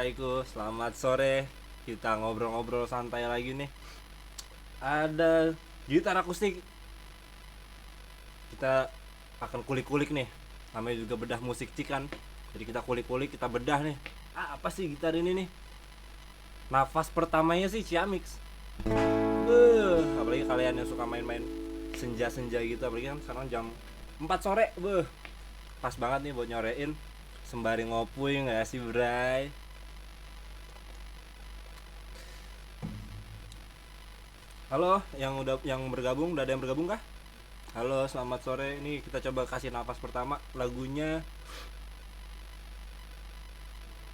Assalamualaikum, selamat sore. Kita ngobrol-ngobrol santai lagi nih. Ada gitar akustik. Kita akan kulik-kulik nih. Namanya juga bedah musik cikan. Jadi kita kulik-kulik, kita bedah nih. Apa sih gitar ini nih? Nafas pertamanya sih Ciamix. Apalagi kalian yang suka main-main senja-senja gitu, apalagi kan sekarang jam 4 sore. Pas banget nih buat nyorein sembari ngopuy nggak sih, Bray? Halo, yang bergabung, udah ada yang bergabung kah? Halo, selamat sore. Ini kita coba kasih nafas pertama. Lagunya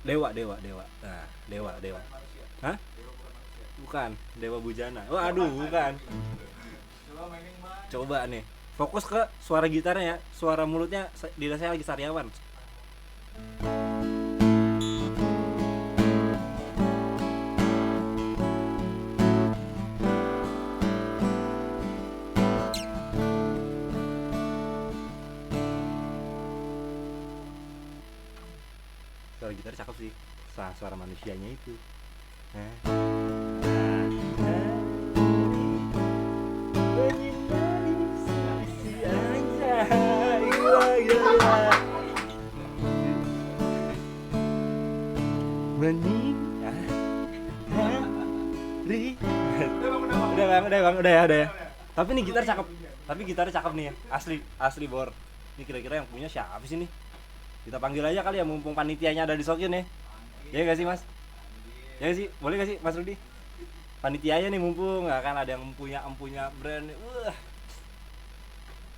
Dewa. Nah, Dewa. Hah? Bukan, Dewa Bujana. Waduh, bukan. Coba nih. Fokus ke suara gitarnya ya. Suara mulutnya dirasa lagi sariawan. Suara gitar cakep sih. Suara manusianya itu. Udah ya. Tapi nih gitar cakep. Tapi gitarnya cakep nih ya. Asli bor. Ini kira-kira yang punya siapa sih nih? Kita panggil aja kali ya, mumpung panitianya ada di Sokin ya. Ya nggak sih Mas? Ya nggak sih? Boleh nggak sih Mas Rudi? Panitianya nih mumpung nggak kan ada yang empunya brand.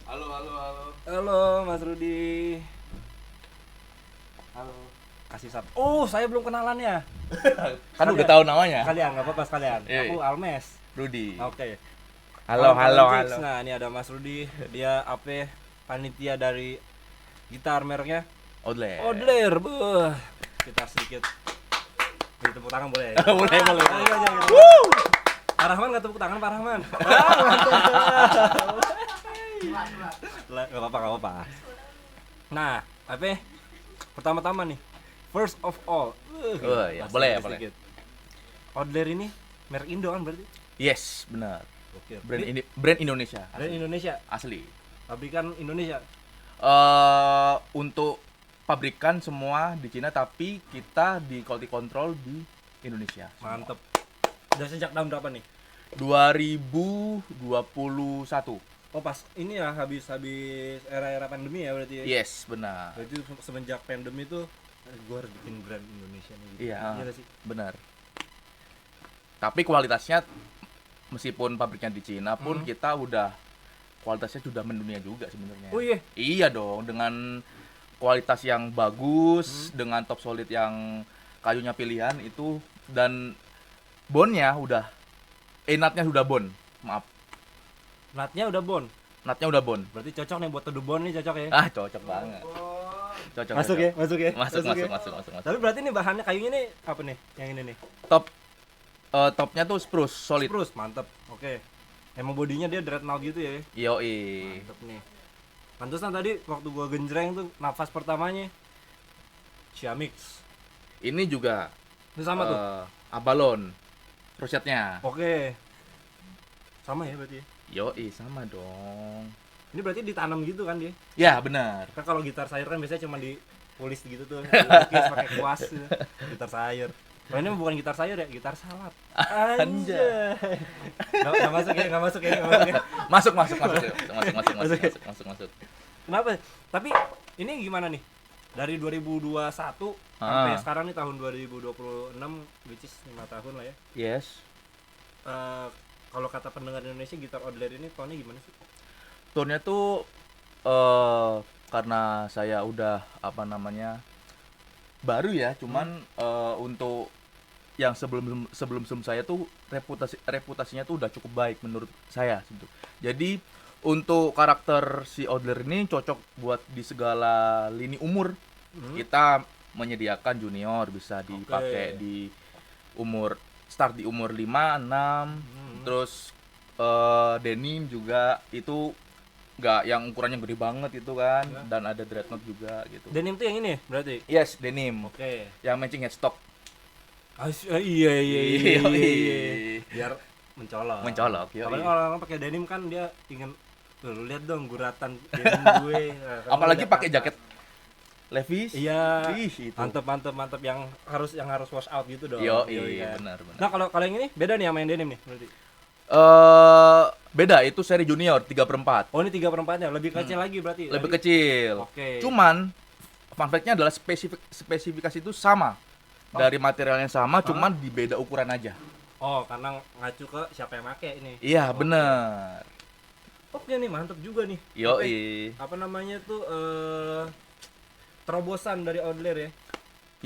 Halo Mas Rudi. Halo. Kasih sap. Oh, saya belum kenalan ya. Kan udah tahu namanya. Sekalian, nggak apa-apa sekalian. Iya. Aku Almes. Rudi. Oke. Halo. Nah, ini ada Mas Rudi. Dia panitia dari gitar mereknya Odler. Kita sedikit beri tepuk tangan boleh ya? Boleh. Gitu. Pak Rahman nggak tepuk tangan, Pak Rahman. Gak apa-apa. Nah, pertama-tama nih, first of all, Ya, boleh. Odler ini merek Indo kan berarti? Yes, benar. Oke. Brand Indonesia. Brand Indonesia, Asli. pabrikan Indonesia. Untuk pabrikan semua di Cina, tapi kita di quality control di Indonesia. Mantep. Udah sejak tahun berapa nih? 2021. Oh, pas ini ya habis era pandemi ya berarti ya? Yes, benar. Berarti semenjak pandemi tuh gue harus bikin brand Indonesia nih gitu. Iya, nggak sih? benar. Tapi kualitasnya meskipun pabriknya di Cina pun kita udah kualitasnya sudah mendunia juga sebenarnya. Oh iya? Iya dong, dengan kualitas yang bagus, dengan top solid yang kayunya pilihan itu, dan bondnya udah, natnya sudah bond, maaf. Natnya udah bond. Natnya udah bond. Berarti cocok nih buat teduh bond nih, cocok ya? Cocok banget. Cocok. Masuk ya? Masuk. Tapi berarti nih bahannya kayunya nih apa nih? Yang ini nih? Topnya tuh spruce, solid. Spruce, mantep. Oke. Emang bodinya dia dreadnought gitu ya? Yoi. Mantep nih. Pantesan tadi waktu gua genjreng tuh nafas pertamanya Ciamix. Ini juga Ini sama tuh. Abalon rosetnya. Oke. Sama ya berarti ya? Yoi, sama dong. Ini berarti ditanam gitu kan dia? Ya, benar. Kan kalau gitar sayur kan biasanya cuma dipolis gitu tuh, dilukis pakai kuas gitu. Gitar sayur. Kalau ini bukan gitar sayur ya, gitar salad. Anjay. Enggak masuk ya. Masuk. Kenapa? Tapi ini gimana nih? Dari 2021 sampai sekarang nih tahun 2026, which is 5 tahun lah ya. Yes. Kalau kata pendengar Indonesia, gitar Odler ini tone-nya gimana sih? Tone-nya tuh karena saya udah baru ya, cuman untuk yang sebelum saya tuh reputasinya tuh udah cukup baik menurut saya gitu. Jadi untuk karakter si Odler ini cocok buat di segala lini umur. Kita menyediakan junior, bisa dipakai di start di umur 5, 6. Terus denim juga itu nggak yang ukurannya gede banget itu kan, dan ada dreadnought juga gitu. Denim tuh yang ini berarti? Yes, denim. Oke. Yang matching headstock. Iya iya iya Yoi. iya. Biar mencolok. Mencolok, yoi. Apalagi orang-orang pakai denim kan dia ingin tuh, lu lihat dong guratan denim gue. Nah, kan lu Apalagi lihat pakai atas. jaket Levi's. Iya. Ih, itu. Mantep yang harus wash out gitu dong. Yoi, kan. benar benar. Nah, kalau yang ini beda nih sama yang denim nih berarti. Beda, itu seri junior 3/4. Oh, ini 3/4-nya lebih kecil lagi berarti. Lebih Tadi- kecil. Oke. Cuman fun fact-nya adalah spesifikasi itu sama. Dari materialnya sama, cuman di beda ukuran aja. Oh, karena ngacu ke siapa yang make ini. Iya, Oke. bener. Oke nih, mantep juga nih. Yoi. Apa namanya tuh terobosan dari Outlier ya.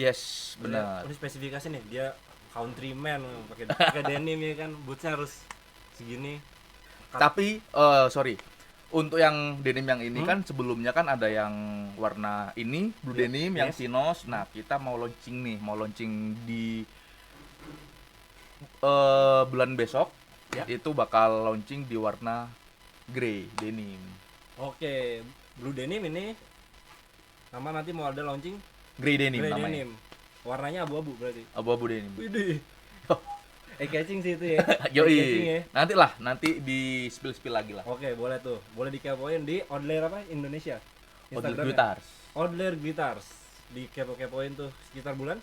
Yes, benar. Ini spesifikasi nih, dia countryman pakai denim ya kan, bootsnya harus segini. Tapi sorry, untuk yang denim yang ini kan sebelumnya kan ada yang warna ini blue Iya, denim yang yes. Sinos. Nah, kita mau launching di bulan besok. Ya. Itu bakal launching di warna grey denim. Oke, blue denim ini sama nanti mau ada launching Grey denim grey namanya. denim. Warnanya abu-abu berarti. Abu-abu denim. Widih. Catching sih itu ya. Catching Yoi. ya. Nanti di spill lagi lah. Oke, boleh tuh. Boleh dikepoin di Outlier apa? Indonesia. Outlier Instagramnya. Guitars. Outlier Guitars. Dikepoin tuh sekitar bulan.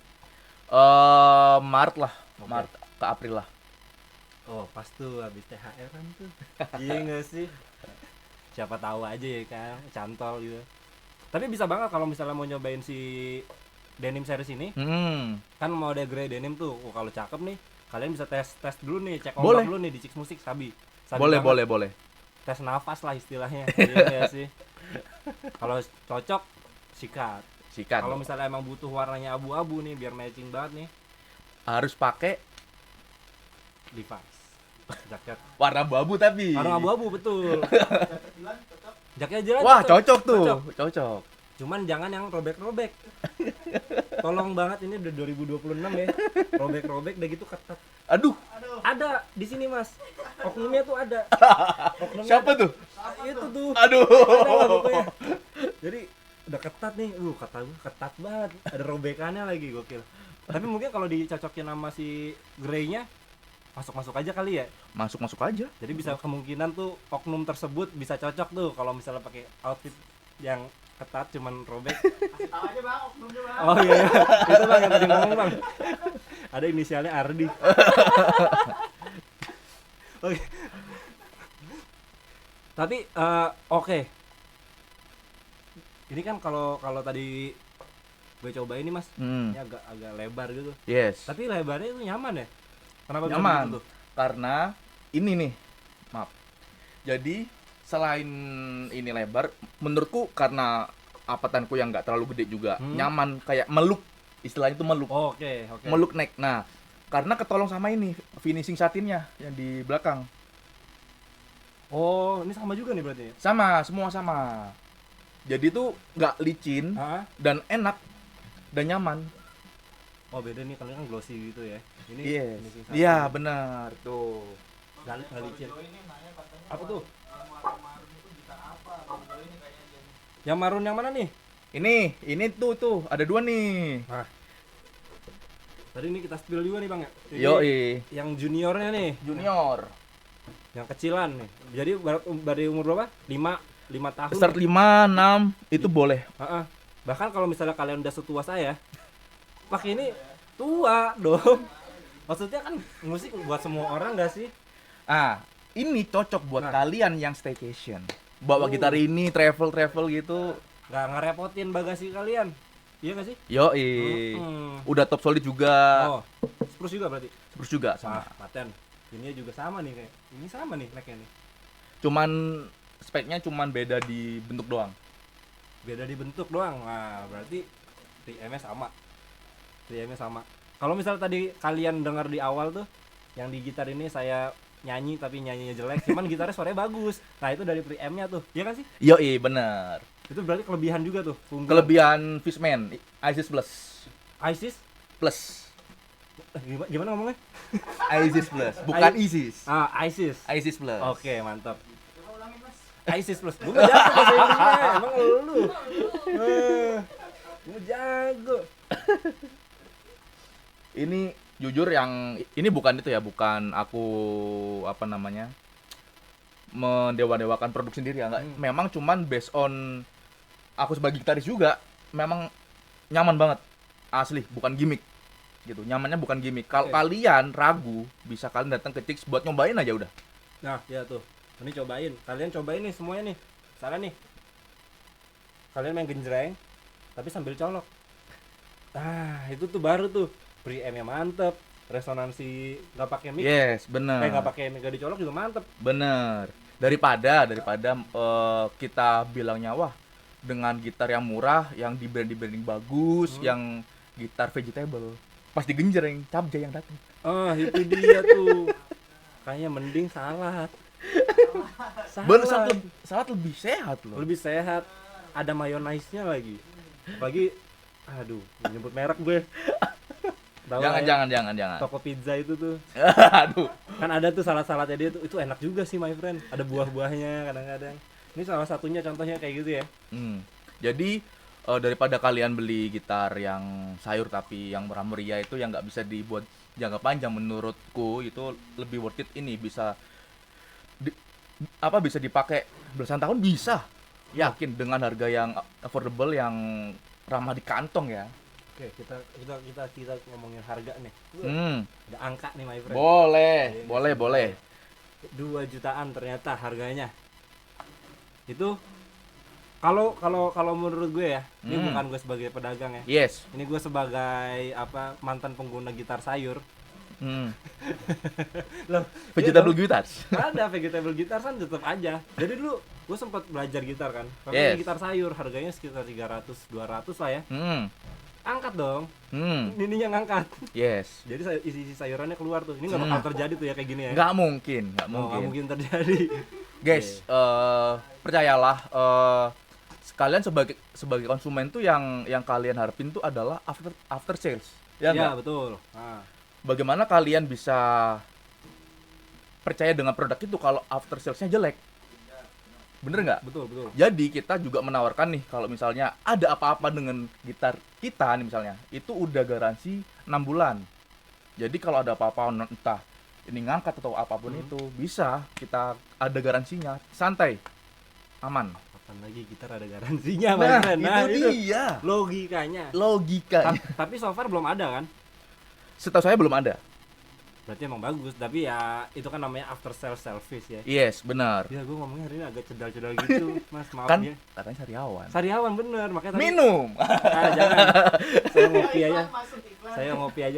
Maret lah, Oke. Maret ke April lah. Oh, pas tuh habis THR-an tuh. Iya enggak sih? Siapa tahu aja ya kan, cantol gitu. Tapi bisa banget kalau misalnya mau nyobain si denim series ini, kan mau ada grey denim tuh. Oh, kalau cakep nih, kalian bisa tes dulu nih, cek Boleh. ombak dulu nih di Cix Musik Sabi. Boleh, banget. boleh. Tes nafas lah istilahnya. Iya nggak sih? Kalau cocok sikat. Sikat. Kalau misalnya emang butuh warnanya abu-abu nih biar matching banget nih, Harus pakai Levi's. Jaket warna abu-abu tapi. warna abu-abu betul. Jaket jelas. Wah, cocok tuh. Cocok. Cuman jangan yang robek-robek. Tolong banget, ini udah 2026 ya. Robek-robek udah gitu ketat. Aduh, Ada di sini, Mas. Oknumnya tuh ada. Oknumnya siapa tuh? itu tuh. Aduh. Ada lah pokoknya. Jadi udah ketat nih. Kata gue ketat banget. Ada robekannya lagi, gokil. Tapi mungkin kalau dicocokin sama si grey-nya masuk-masuk aja kali ya. Masuk aja. Jadi bisa kemungkinan tuh oknum tersebut bisa cocok tuh kalau misalnya pakai outfit yang ketat cuman robek. Kasih tahu aja bang, oknumnya bang. Oh iya, iya. Itu bang yang tadi ngomong bang. Ada inisialnya Ardi. Oke. Tapi oke. Ini kan kalau tadi gue coba ini mas, ini agak lebar gitu. Yes. Tapi lebarnya itu nyaman ya? Kenapa bisa Nyaman. begitu tuh? Karena ini nih, maaf. Jadi selain ini lebar, menurutku karena apatanku yang nggak terlalu gede juga, nyaman kayak meluk, istilahnya itu meluk, Oh, oke. meluk neck. Nah, karena ketolong sama ini finishing satinnya yang di belakang, Oh, ini sama juga nih berarti. sama, semua sama. Jadi tuh nggak licin Hah? dan enak dan nyaman. Oh beda nih, kalau kan glossy gitu ya. Ini Yes, finishing satin. iya benar tuh. Nggak licin. Apa tuh? Yang marun yang mana nih? Ini tuh ada dua nih. Nah, tadi ini kita spill juga nih bang ya. Ini Yoi, yang juniornya nih, junior. yang kecilan nih. Jadi dari umur berapa? 5 tahun. Start 5, 6 itu boleh. Heeh. Bahkan kalau misalnya kalian udah setua saya, pakai ini tua dong. Maksudnya kan musik buat semua orang gak sih? Ah, ini cocok buat Nah. kalian yang staycation. Bawa Oh. gitar ini travel gitu. Nggak ngerepotin bagasi kalian. Iya gak sih? Yoi. Udah top solid juga. Oh, spruce juga berarti. Terus juga sama. Paten. Ini juga sama nih kayak. Ini sama nih necknya nih. Cuman speknya cuman beda di bentuk doang. Beda di bentuk doang. Nah, berarti 3M-nya sama. 3M-nya sama. Kalau misalnya tadi kalian dengar di awal tuh yang di gitar ini saya nyanyi tapi nyanyinya jelek, cuman gitarnya suaranya bagus. Nah, itu dari 3M-nya tuh. Iya kan sih? Yoi, bener. Itu berarti kelebihan juga tuh. Keunggulan. Kelebihan Fishman, ISIS Plus. ISIS? Plus. Gimana ngomongnya? ISIS Plus, bukan I- ISIS. ISIS. ISIS Plus. Oke, mantap. ISIS plus. Gue gak jago bahasa Inggrisnya. Emang lu. Gue jago. Ini jujur yang ini bukan itu ya, bukan aku apa namanya mendewa-dewakan produk sendiri ya, enggak. Memang cuman based on aku sebagai gitaris juga, memang nyaman banget. Asli, bukan gimmick. Gitu. Nyamannya bukan gimmick. Kalau Oke. kalian ragu, bisa kalian datang ke Chicks buat nyobain aja udah. Nah, ya tuh. Ini cobain. Kalian cobain nih semuanya nih. Misalnya nih. Kalian main genjreng tapi sambil colok. Ah, itu tuh baru tuh. Preamp-nya mantep. Resonansi nggak pakai mic. Yes, bener. Nggak pakai mic, nggak dicolok juga mantep. Bener. Daripada kita bilangnya wah dengan gitar yang murah, yang di branding bagus, yang gitar vegetable, pas digenjreng cabjay yang datang. Ah, itu dia tuh. Kayaknya mending salad. Bener, Salad. salad lebih sehat loh. Lebih sehat. Ada mayonaise-nya lagi. Bagi aduh, nyebut merek gue. Tahu lah ya, Jangan. toko pizza itu tuh. Aduh. Kan ada tuh salad-saladnya dia tuh. Itu enak juga sih, my friend. Ada buah-buahnya kadang-kadang. Ini salah satunya contohnya kayak gitu ya. Jadi daripada kalian beli gitar yang sayur tapi yang murah meriah itu yang nggak bisa dibuat jangka panjang, menurutku itu lebih worth it. Ini bisa bisa dipakai belasan tahun, bisa. Yakin dengan harga yang affordable, yang ramah di kantong ya. Oke, kita ngomongin harga nih. Hmm, Ada angka nih, my friend. boleh. 2 jutaan ternyata harganya. Itu kalau menurut gue ya, ini bukan gue sebagai pedagang ya. Yes. Ini gue sebagai mantan pengguna gitar sayur. Loh, Vegetable iya guitars. dong. Ada vegetable gitar kan tetap aja. Jadi dulu gue sempat belajar gitar kan. Tapi Yes. gitar sayur harganya sekitar 300-200 lah ya. Angkat dong. Ininya ngangkat. Yes. Jadi isi sayurannya keluar tuh. Ini nggak bakal terjadi tuh ya kayak gini ya. Nggak mungkin. Nggak mungkin terjadi. Guys, percayalah, kalian sebagai konsumen tuh yang kalian harapin tuh adalah after sales. Ya Ya, nggak? betul. Nah, Bagaimana kalian bisa percaya dengan produk itu kalau after salesnya jelek? Bener nggak? betul. Jadi kita juga menawarkan nih, kalau misalnya ada apa-apa dengan gitar kita nih misalnya, itu udah garansi 6 bulan. Jadi kalau ada apa-apa, entah ini ngangkat atau apapun itu, bisa kita ada garansinya, santai, aman. Kapan lagi gitar ada garansinya, my Nah, friend? itu dia Logikanya. logikanya. Tapi so far belum ada kan? Setahu saya belum ada. Berarti emang bagus, tapi ya itu kan namanya after sales service ya. Yes, benar. Ya gue ngomongnya hari ini agak cedal-cedal gitu, Mas, maaf Kan ya. katanya sariawan. Sariawan bener, makanya tadi Minum. jangan. Saya ngopi aja. Masuk iklan.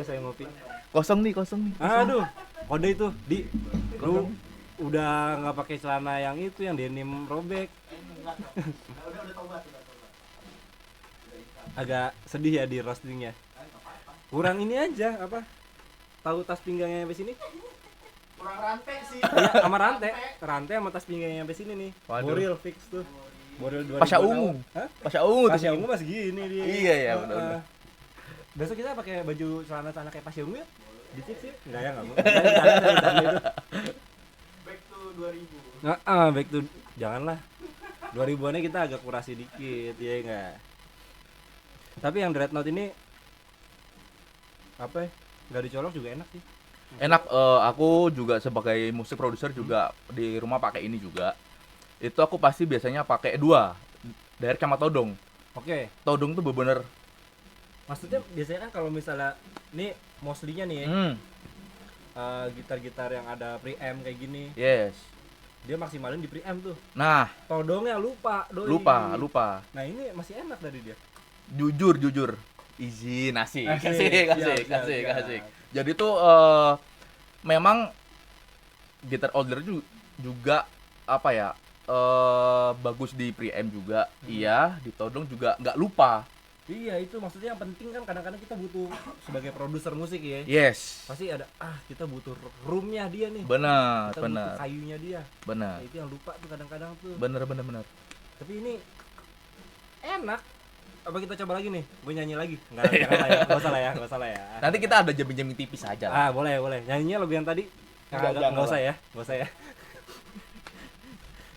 Saya ngopi. Kosong nih. Aduh, kode itu di lu udah nggak pakai celana yang itu, yang denim robek. Udah tobat. Agak sedih ya di roastingnya. Kurang ini aja apa? Tahu tas pinggangnya sampai sini? Kurang rantai sih. Iya, sama rantai sama tas pinggangnya sampai sini nih. Waduh. Boril fix tuh. Boril 2000. Pasha ungu. Hah? Pasha ungu tuh. Pasha ungu masih gini dia. Iya, iya, Heeh. benar. Besok kita pakai baju celana kayak Pasha ungu ya? Di tips ya? Enggak ya, enggak mau. Bercanda itu. Back to 2000. Back to janganlah. 2000-annya kita agak kurasi dikit, ya enggak. Tapi yang Dreadnought ini apa ya? Enggak dicolok juga enak sih. Enak, aku juga sebagai musik produser juga di rumah pakai ini juga. Itu aku pasti biasanya pakai 2, Derek sama Todong. Oke. Todong tuh bener-bener Maksudnya biasanya kan kalau misalnya ini mostly-nya nih ya, gitar-gitar yang ada preamp kayak gini, yes. dia maksimalin di preamp tuh. Nah, Todongnya lupa, doi. lupa. Nah, ini masih enak dari dia. Jujur. Izin, asik. Siap. Jadi tuh memang gitar older juga apa ya? Bagus di preamp juga. Iya, di Todong juga nggak lupa. Iya, itu maksudnya yang penting kan kadang-kadang kita butuh sebagai produser musik ya. Yes. Pasti ada kita butuh roomnya dia nih. Benar. Kita butuh kayunya dia. Benar. Nah, itu yang lupa tuh kadang-kadang tuh. Benar. Tapi ini enak. Apa kita coba lagi nih? Gue nyanyi lagi. Enggak usah lah ya. Nanti kita ada jamming tipis aja lah. Boleh. Nyanyinya lagu yang tadi. Enggak usah ya.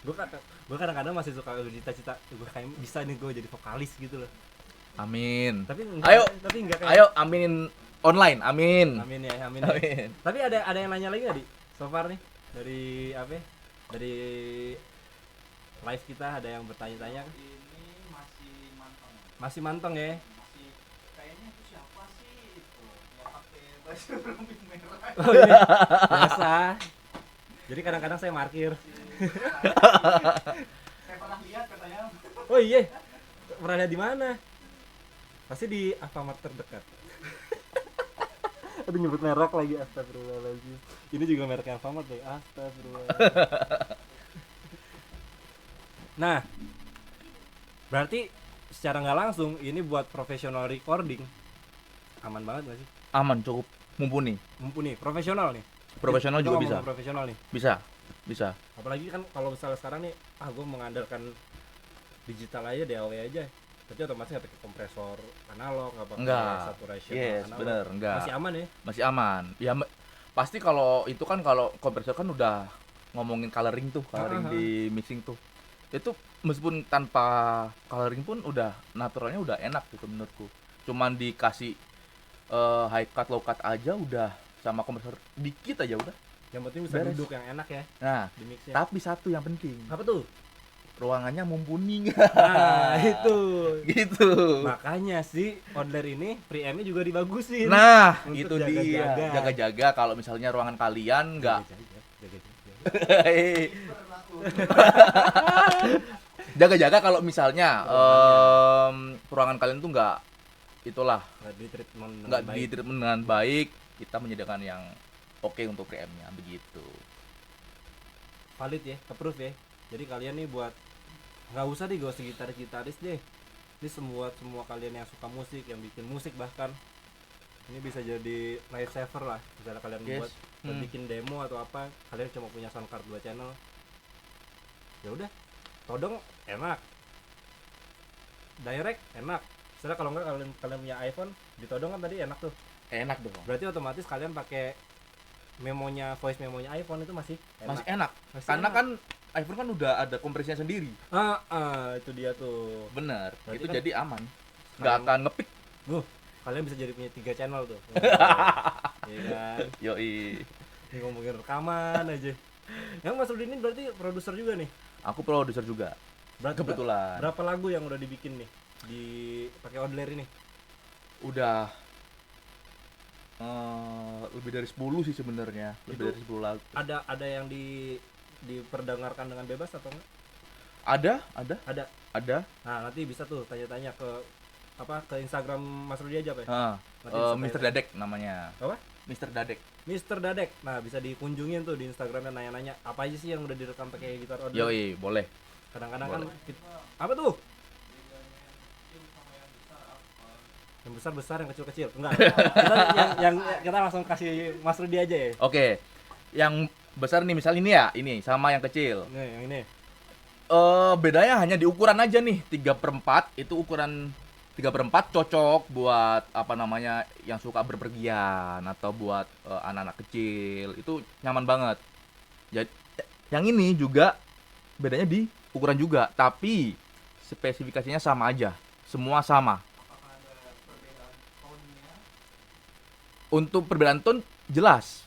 Gue kadang-kadang masih suka cita-cita gue kayak bisa nih gue jadi vokalis gitu loh. Amin. Tapi Ayo. enggak kayak Ayo aminin online. Amin. Amin ya, amin. Ya. Amin. Tapi ada yang nanya lagi nggak di so far nih dari apa? Ya? Dari live kita ada yang bertanya-tanya. Ini masih mantap. Masih manteng ya. Masih kayaknya itu siapa sih itu yang pakai baju rambut merah. Oh, ini biasa. Jadi kadang-kadang saya parkir. Saya pernah lihat katanya. Oh iya. Pernah lihat di mana? Pasti di Alfamart terdekat. Aduh nyebut merek lagi, astagfirullahaladzim. Ini juga merek Alfamart deh, astagfirullah. Nah, berarti secara nggak langsung ini buat profesional recording aman banget nggak sih? Aman, cukup mumpuni. Mumpuni, profesional nih. Profesional Kita juga ngomong bisa. Profesional nih. Bisa. Apalagi kan kalau misalnya sekarang nih, gue mengandalkan digital aja, DAW aja. Berarti otomatis nggak pakai kompresor analog, nggak pakai Enggak. saturation Yes, analog. bener, enggak. Masih aman ya? Masih aman. Ya pasti kalau itu kan kalau kompresor kan udah ngomongin coloring tuh, coloring di mixing tuh. Itu meskipun tanpa coloring pun udah naturalnya udah enak gitu menurutku. Cuman dikasih high cut low cut aja udah sama kompresor dikit aja udah. Yang penting bisa Beres. duduk yang enak ya Nah, di mixnya. tapi satu yang penting, Apa tuh? ruangannya mumpuni. Nah, itu. Gitu. Makanya sih Odler ini preamp-nya juga dibagusin. Nah, Untuk itu jaga-jaga. dia. Jaga-jaga kalau misalnya ruangan kalian enggak Jaga-jaga. jaga-jaga kalau misalnya ruangan kalian tuh enggak itulah Nggak di treatment dengan enggak baik. di treatment dengan baik, kita menyediakan yang oke untuk preamp-nya begitu. Valid ya, approve ya. Jadi kalian nih buat nggak usah deh gak usah gitaris deh. Ini semua kalian yang suka musik, yang bikin musik bahkan ini bisa jadi life saver lah. Misalnya kalian Yes. buat bikin demo atau apa, kalian cuma punya sound card 2 channel. Ya udah, todong enak. Direct enak. Misalnya kalau enggak kalian punya iPhone, ditodong kan tadi enak tuh. Enak dong. Berarti otomatis kalian pakai voice memonya iPhone itu masih enak. Masih enak. Masih Karena enak. kan iPhone kan udah ada kompresinya sendiri. Itu dia tuh. Bener. Berarti Itu kan jadi aman. Nggak akan ngepick. Kalian bisa jadi punya 3 channel tuh. Iya kan? Yoi. Ini ngomongin rekaman aja. Yang Mas Rudi ini berarti produser juga nih. Aku produser juga. Kebetulan. Berapa lagu yang udah dibikin nih di pakai Odler ini? Udah lebih dari 10 sih sebenarnya. Lebih Itu dari 10 lagu. Ada yang diperdengarkan dengan bebas atau enggak? Ada. Ada. Nah, nanti bisa tuh tanya-tanya ke Instagram Mas Rudi aja, Pak. Nanti bisa Mr. tanya. Dadek namanya. Apa? Mr. Dadek. Mr. Dadek. Nah, bisa dikunjungin tuh di Instagramnya, nanya-nanya apa aja sih yang udah direkam pakai gitar Odler. Yoi, boleh. Kadang-kadang kan Boleh. apa tuh? Yang besar yang kecil enggak. Yang kita langsung kasih Mas Rudi aja ya. Oke. Yang besar nih misal ini ya, ini sama yang kecil. Nih, yang ini. Bedanya hanya di ukuran aja nih. 3/4 itu ukuran 3/4 cocok buat apa namanya yang suka berpergian atau buat anak-anak kecil. Itu nyaman banget. Jadi yang ini juga bedanya di ukuran juga, tapi spesifikasinya sama aja. Semua sama. Apakah ada perbedaan tone-nya? Untuk perbedaan tone jelas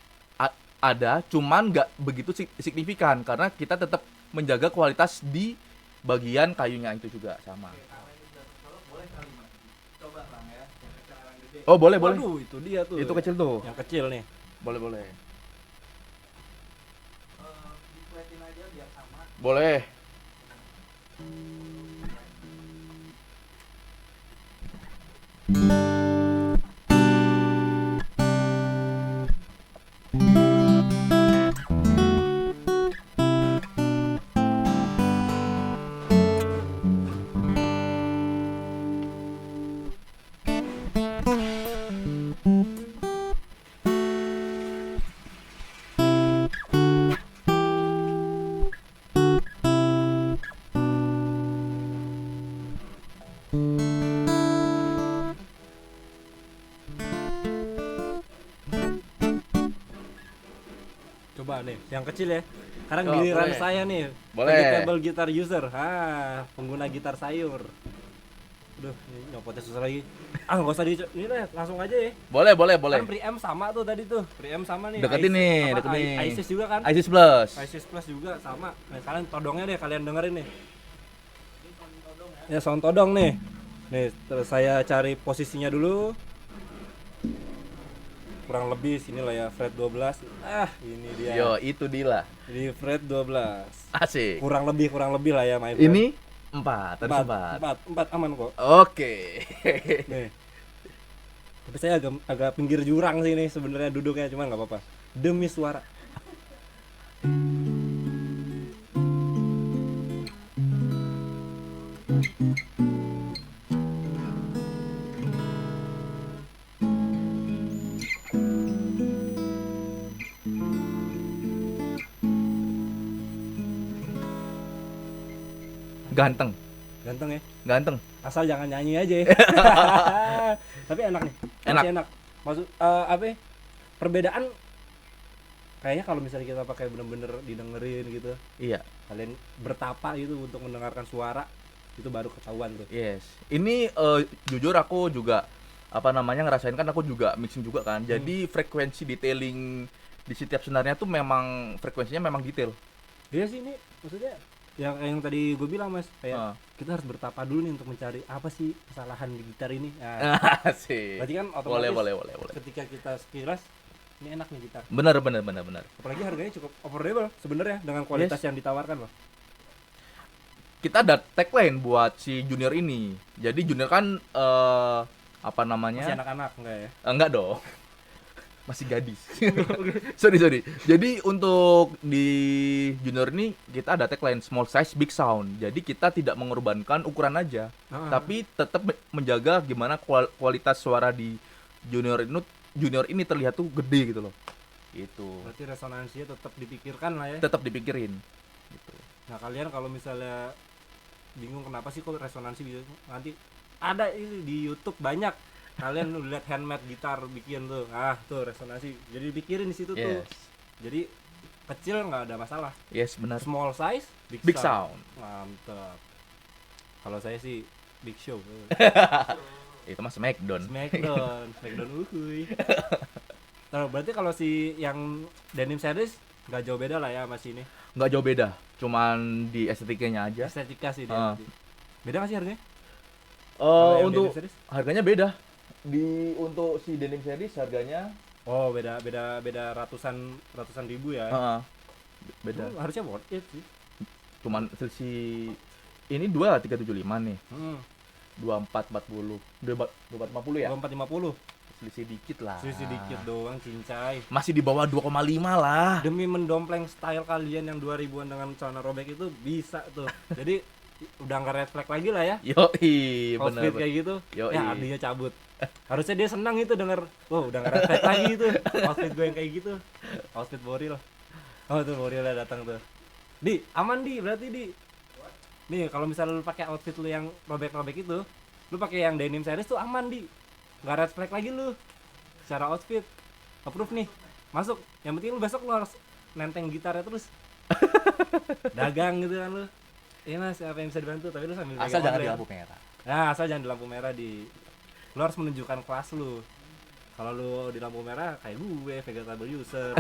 ada, cuman nggak begitu signifikan karena kita tetap menjaga kualitas di bagian kayunya itu juga sama. Oke, karena ini udah tercolok, boleh kali Mas? Coba Bang ya, yang kecil yang gede. Oh boleh boleh. Waduh, itu dia tuh. Itu kecil tuh. Yang kecil nih. Boleh boleh. Dikuetin aja biar sama. Boleh. Coba nih, yang kecil ya. Sekarang Oh, giliran boleh. saya nih. Boleh. Vegetable guitar user. Pengguna gitar sayur. Aduh, ini nyopotnya susah lagi. Ah, nggak usah ini lah, langsung aja ya. Boleh, boleh, boleh. Kan preamp sama tuh tadi tuh. Preamp sama nih. Deketin ISIS, nih, apa, deketin. ISIS juga kan? ISIS Plus. ISIS Plus juga sama. Nah, kalian todongnya deh, kalian dengerin nih. Ya, sound todong nih. Nih, terus saya cari posisinya dulu. Kurang lebih sini lah ya, fret 12. Ah, ini dia. Yo, itu Dila. Di fret 12. Asik. Kurang lebih lah ya, my friend. Ini 4, tadi 4 aman kok. Oke. Nih. Tapi saya agak pinggir jurang sih nih sebenarnya duduknya, cuman nggak apa-apa. Demi suara. Ganteng, Ganteng ya. ganteng. Asal jangan nyanyi aja ya. Tapi enak nih. Enak. Masih enak. Maksud apa ya? Perbedaan kayaknya kalau misalnya kita pakai bener-bener didengerin gitu, Iya. kalian bertapa gitu untuk mendengarkan suara, itu baru ketahuan tuh. Yes. Ini jujur aku juga apa namanya ngerasain kan aku juga mixing juga kan. Jadi frekuensi detailing di setiap senarnya tuh memang frekuensinya memang detail. Iya sih, ini maksudnya yang tadi gue bilang mas, kayak Ah. kita harus bertapa dulu nih untuk mencari apa sih kesalahan di gitar ini. Nah, Asik. berarti kan Boleh, otomatis boleh. ketika kita sekilas ini enak nih gitar. Benar. Apalagi harganya cukup affordable sebenarnya dengan kualitas yang ditawarkan loh. Kita ada tagline buat si Junior ini. Jadi Junior kan apa namanya? Masih anak-anak enggak ya? Enggak dong. Masih gadis. sorry. Jadi untuk di Junior ini kita ada tagline small size big sound. Jadi kita tidak mengorbankan ukuran aja, tapi tetap menjaga gimana kualitas suara di Junior ini terlihat tuh gede gitu loh. Itu. Berarti resonansinya tetap dipikirkan lah ya. Tetap dipikirin gitu. Nah, kalian kalau misalnya bingung kenapa sih kok resonansi gitu, nanti ada ini di YouTube banyak. Kalian lihat handmade gitar bikin tuh. Ah, tuh resonansi. Jadi dipikirin di situ tuh. Yes. Jadi kecil nggak ada masalah. Yes, benar. Small size, Big sound. Mantap. Kalau saya sih Big Show. Itu mah Smackdown. Smackdown uhuy. Nah, berarti kalau si yang denim series nggak jauh beda lah ya mas ini. Nggak jauh beda, cuman di estetikanya aja. Estetika sih dia. Ah. Beda nggak sih harganya? Kalau yang Untuk denim series? harganya beda. Untuk si denim series harganya Oh, beda ratusan ribu ya. beda. Harusnya worth it sih. Cuman selisih ini 2375 nih. 2440. 2450 ya? 2450. Selisih dikit lah. Selisih dikit doang, cincai. Masih di bawah 2,5 lah. Demi mendompleng style kalian yang 2000-an dengan celana robek itu bisa tuh. Jadi udah nggak red flag lagi lah ya. Yoi, Outfit bener. kayak gitu. Yoi. Ya artinya cabut. Harusnya dia senang itu denger, wow udah nggak red flag lagi itu. Outfit gue yang kayak gitu. Outfit Boril. Oh tuh Boril datang tuh. Di, aman di berarti di. Nih kalau misalnya lu pakai outfit lu yang robek-robek itu, lu pakai yang denim series tuh aman di. Nggak red flag lagi lu. Secara outfit approve nih. Masuk. Yang penting lu besok lu harus nenteng gitarnya terus. Dagang gitu kan lu. Iya mas, apa yang bisa dibantu? Tapi lu sambil Asal pegang jangan di online. lampu merah. Nah, asal jangan di lampu merah di. Lu harus menunjukkan kelas lu. Kalau lu di lampu merah kayak gue, vegetable user.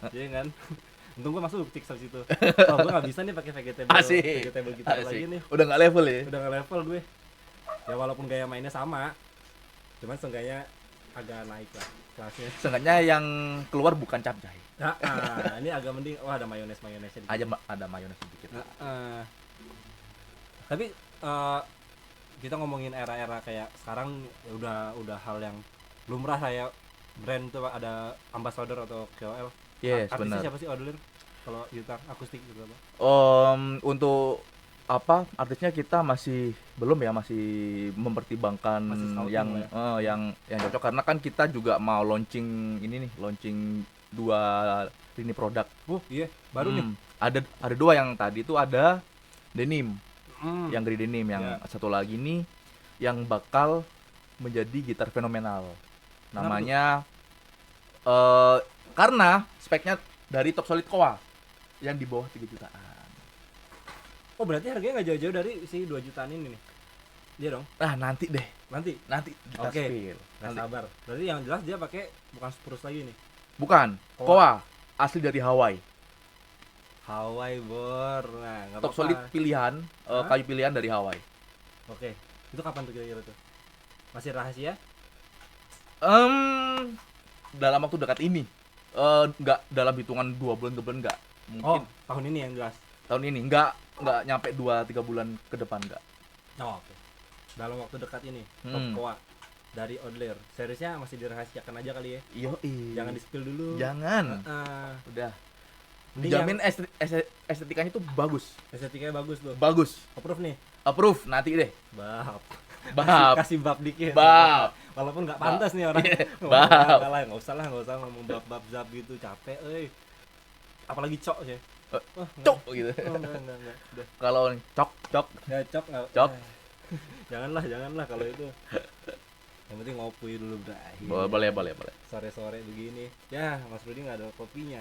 Iya kan? Untung gue masuk Pixel situ. Oh, gue nggak bisa nih pakai vegetable gitar lagi nih. Udah nggak level ya? Udah nggak level gue. Ya walaupun gaya mainnya sama, cuman seenggaknya agak naik lah kelasnya. Seenggaknya yang keluar bukan capcay. Nah, ini agak mending. Wah, ada mayonesnya dikit. Ada mayones sedikit. Tapi kita ngomongin era-era kayak sekarang ya udah hal yang lumrah saya brand tuh ada ambassador atau KOL. Yes, Artisnya benar. siapa sih Odolir? Kalau gitar akustik gitu apa? Untuk apa artisnya kita masih belum ya, masih mempertimbangkan Masih scouting yang lah yang cocok karena kan kita juga mau launching ini nih, launching 2 lini produk. Oh, iya, baru nih. Ada 2 yang tadi itu ada denim, Hmm. yang grid denim, yang Ya. satu lagi nih yang bakal menjadi gitar fenomenal. Namanya karena speknya dari Top Solid Koa yang di bawah 3 jutaan. Oh, berarti harganya nggak jauh-jauh dari si 2 jutaan ini nih. Dia dong. Nah, nanti deh. Nanti. Nanti kita Oke. spill. Nggak Nanti. sabar. Berarti yang jelas dia pakai bukan Spurs lagi nih. Bukan. Koa. Koa asli dari Hawaii. Hawaii bor. Nah, nggak Top apa-apa. solid pilihan, Hah? kayu pilihan dari Hawaii. Oke. Itu kapan tuh kira-kira tuh? Masih rahasia? Dalam waktu dekat ini. Nggak dalam hitungan 2 bulan ke depan, nggak. Oh, Mungkin tahun ini yang jelas. tahun ini nggak nyampe 2-3 bulan ke depan, nggak. Oh, oke. Dalam waktu dekat ini, Top Hmm. Koa dari Odler. Seriesnya masih dirahasiakan aja kali ya. Jangan Jangan di-spill dulu. Jangan. Heeh. Udah. Ini Dijamin estetikanya tuh bagus. estetikanya bagus tuh. Bagus. Approve nih. Approve nanti deh. Bab. Bab. Kasih bab dikit. Bab. Walaupun nggak pantas nih orang. Bab. Nggak lah, nggak usah ngomong bab zab gitu, capek apalagi cok sih. Wah, nggak. Cok gitu. Enggak. Udah. Kalau nih, cok. Ya cok nggak. Cok. Janganlah kalau itu. Yang penting ngopi dulu berakhir. Boleh. Sore-sore begini. Ya, Mas Rudi nggak ada kopinya.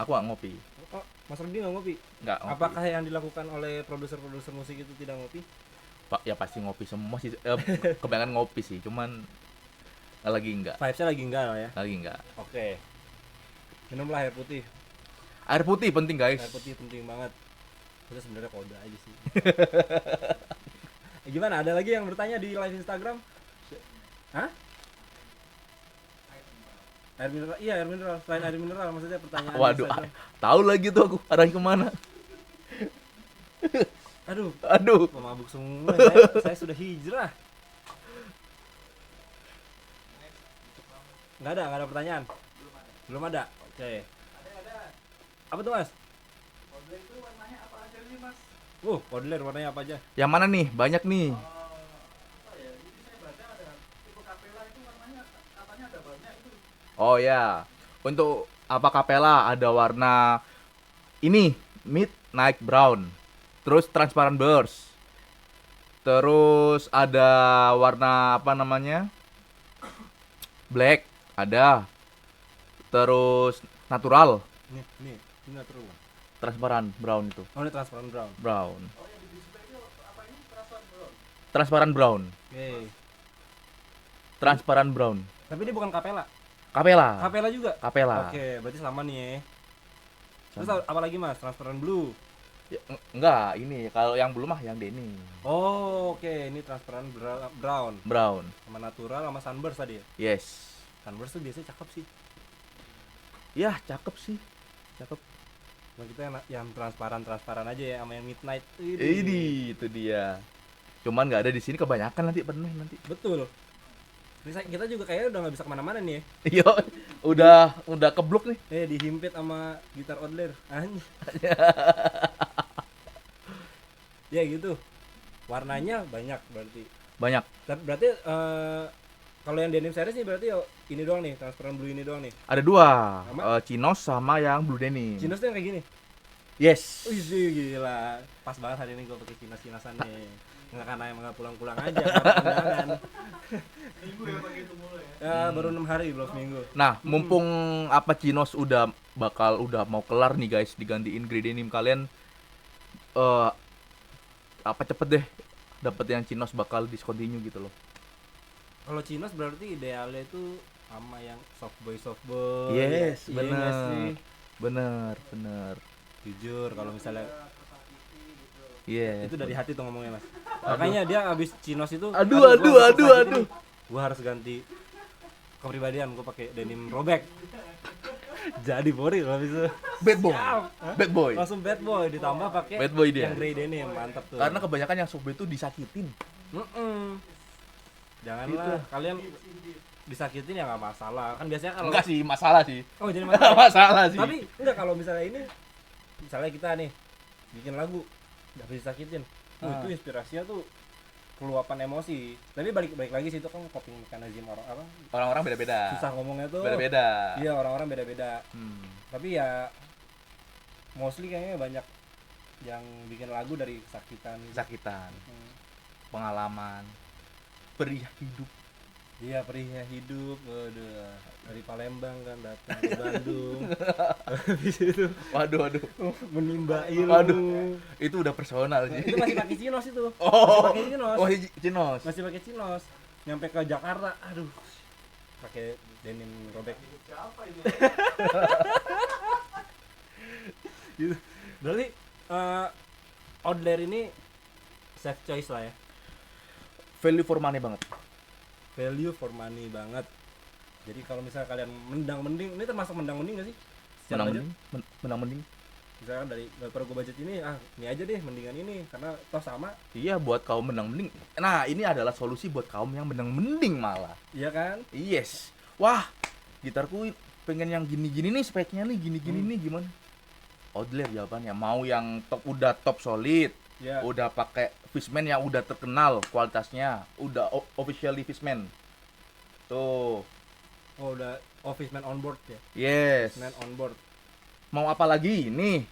Aku nggak ngopi. Oh, Mas Rudi nggak ngopi. Nggak ngopi. Apakah yang dilakukan oleh produser-produser musik itu tidak ngopi? Pak, ya pasti ngopi semua sih. Kebanyakan ngopi sih, cuman lagi enggak. Vibes-nya lagi enggak lah ya. Lagi enggak. Oke. Minumlah air putih. Air putih penting, guys. Air putih penting banget. Itu sebenarnya kode aja sih. Gimana? Ada lagi yang bertanya di live Instagram? Hah? Air mineral? Iya, air mineral. Selain air mineral maksudnya pertanyaan. Waduh, di Instagram. tahu lagi tuh aku arahnya kemana. Aduh, Aduh. mabuk semua. Saya sudah hijrah. Nggak ada pertanyaan. Belum ada. Oke. Ada. Apa tuh, Mas? Odler itu warnanya apa aja sih, Mas? Odler warnanya apa aja? Yang mana nih? Banyak nih. Apa ya? Ini saya baca ada tipe Capella itu warnanya katanya ada banyak itu. Oh ya. Untuk apa Capella ada warna ini midnight brown. Terus transparent burst. Terus ada warna apa namanya? Black ada. Terus natural, Ini natural. transparan brown itu. Oh, ini transparent brown. Brown. Oh, yang di display itu apa ini? Transparan brown. Transparan brown. Oke. Transparan brown. Tapi ini bukan Capella. Capella. Capella juga. Capella. Oke, berarti sama nih ya. Terus Sama. apa lagi, Mas? Transparent blue. Ya, enggak, ini kalau yang belum mah yang denim. Oh, oke. Ini transparent brown. Brown. Sama natural sama sunburst tadi ya. Yes. Sunburst tuh biasanya cakep sih. Ya, cakep sih. Cakep. Cuma kita yang transparan aja ya, sama yang midnight. Ini itu dia. Cuman nggak ada di sini kebanyakan nanti penuh nanti. Betul. Ini kita juga kayaknya udah nggak bisa kemana-mana nih ya. Iya, udah keblok nih. Dihimpit sama gitar Odler. Anjir. Ya gitu. Warnanya banyak berarti. Banyak. Berarti kalau yang denim series nih berarti ini doang nih, transparent blue ini doang nih. Ada dua, Sama? Chinos sama yang blue denim. Chinos tuh yang kayak gini. Yes. Wih sih, gila. Pas banget hari ini gue pakai Chinos-Chinosan nih. Nggak karena emang nggak pulang-pulang aja karena undangan. Minggu ya pakai itu mulu ya. Ya, baru 6 hari belum seminggu. Nah, mumpung apa Chinos udah mau kelar nih guys, digantiin grey denim, kalian apa cepet deh dapat yang Chinos bakal discontinue gitu loh. Kalau Chinos berarti idealnya itu sama yang soft boy. Yes, Iya nggak sih? bener. Jujur kalau misalnya Yes. itu dari hati tuh ngomongnya, Mas. Makanya dia abis Chinos itu Aduh. Gua harus ganti kepribadian, gua pakai denim robek. Jadi bori kalau bisa. Bad boy. Siap. Bad boy. Langsung bad boy ditambah pakai Bad boy dia. yang grey denim, mantap tuh. Karena kebanyakan yang soft boy itu disakitin. Janganlah kalian disakitin ya nggak masalah. Kan biasanya kalau Enggak sih, masalah sih. Oh, jadi masalah. Masalah sih. Tapi enggak kalau misalnya ini misalnya kita nih bikin lagu nggak bisa disakitin. Itu inspirasinya tuh keluapan emosi. Tapi balik lagi sih itu kan coping mechanism Orang-orang beda-beda. susah ngomongnya tuh. Beda-beda. Iya, orang-orang beda-beda. Tapi ya mostly kayaknya banyak yang bikin lagu dari kesakitan. Kesakitan, pengalaman, perih hidup. Iya, perihnya hidup. Waduh, dari Palembang kan datang ke Bandung. Habis itu Waduh, waduh. menimba ilmu. Waduh. Itu udah personal Nah, sih. itu masih pakai Cinos itu. Oh, Masih pakai Cinos. oh, Cinos. Masih pakai Cinos. Nyampe ke Jakarta, aduh. Pakai denim robek. Siapa ini? Gitu. Berarti Outlier ini safe choice lah ya. Value for money banget. Value for money banget. Jadi kalau misalnya kalian mendang mending, ini termasuk mendang mending gak sih? Secara Menang budget? mending, menang mending. Misalkan daripada gue budget ini, ini aja deh mendingan ini karena toh sama, Iya, buat kaum menang mending. Nah, ini adalah solusi buat kaum yang menang mending malah. iya kan? Yes. Wah, gitarku pengen yang gini-gini nih speknya nih, gini-gini nih gimana? Outlier jawabannya. Mau yang udah top solid, Ya. udah pakai Fishman yang udah terkenal kualitasnya, udah officially Fishman. Tuh. Oh udah office man on board ya. Yes. Man on board. Mau apa lagi? Nih.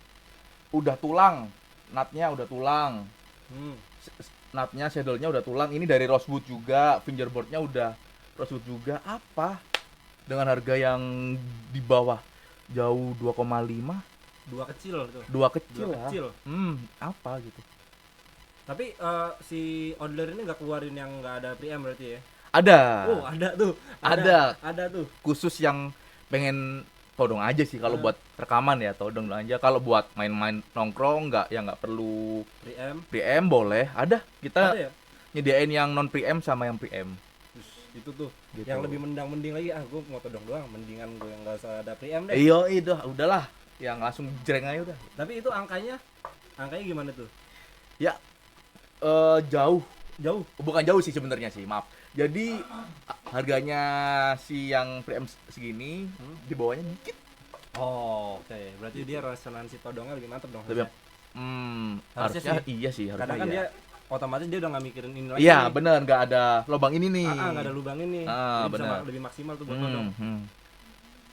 Udah tulang. Nutnya udah tulang. Nutnya, saddle-nya udah tulang. Ini dari rosewood juga, fingerboardnya udah rosewood juga. Apa? Dengan harga yang di bawah jauh 2,5, Dua kecil tuh. dua kecil Dua lah. kecil. Apa gitu. Tapi si Outlier ini nggak keluarin yang nggak ada preamp berarti ya? Ada. Oh ada tuh. Ada. Ada tuh. Khusus yang pengen todong aja sih kalau buat rekaman ya, todong aja. Kalau buat main-main nongkrong nggak perlu Preamp. preamp boleh. Ada. Kita Ada ya? nyediain yang non preamp sama yang preamp. Terus, itu tuh. Gitu. Yang lebih mending lagi, gue mau todong doang, mendingan gue yang nggak usah ada preamp deh. Iya, itu udahlah. Yang langsung jreng aja udah. Tapi itu angkanya gimana tuh? Ya jauh. Jauh. Bukan jauh sih sebenarnya sih, maaf. Jadi harganya si yang preamp segini di bawahnya dikit. Oh, oke. Berarti dia resonansi todongnya lebih mantep dong. Lebih Harusnya harusnya iya sih, harusnya Kadang kan iya. dia otomatis dia udah nggak mikirin ini lagi. Iya, nih. bener, nggak ada lubang ini nih. Nggak ada lubang ini. Jadi bisa benar. lebih maksimal tuh buat todong.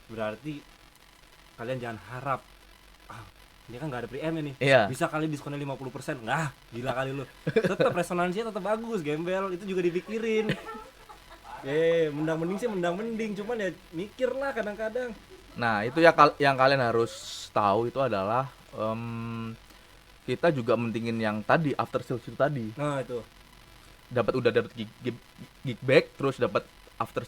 Berarti kalian jangan harap ini kan nggak ada preamp ini. Iya. Bisa kali diskonnya 50%. Nah, gila kali lu. Tetap resonansinya tetap bagus, gembel. Itu juga dipikirin. Mendang mending sih mendang mending, cuman ya mikir lah kadang-kadang. Nah, itu ya yang kalian harus tahu itu adalah kita juga mentingin yang tadi after sales itu tadi. Nah, itu. Udah dapat gig back, terus dapat after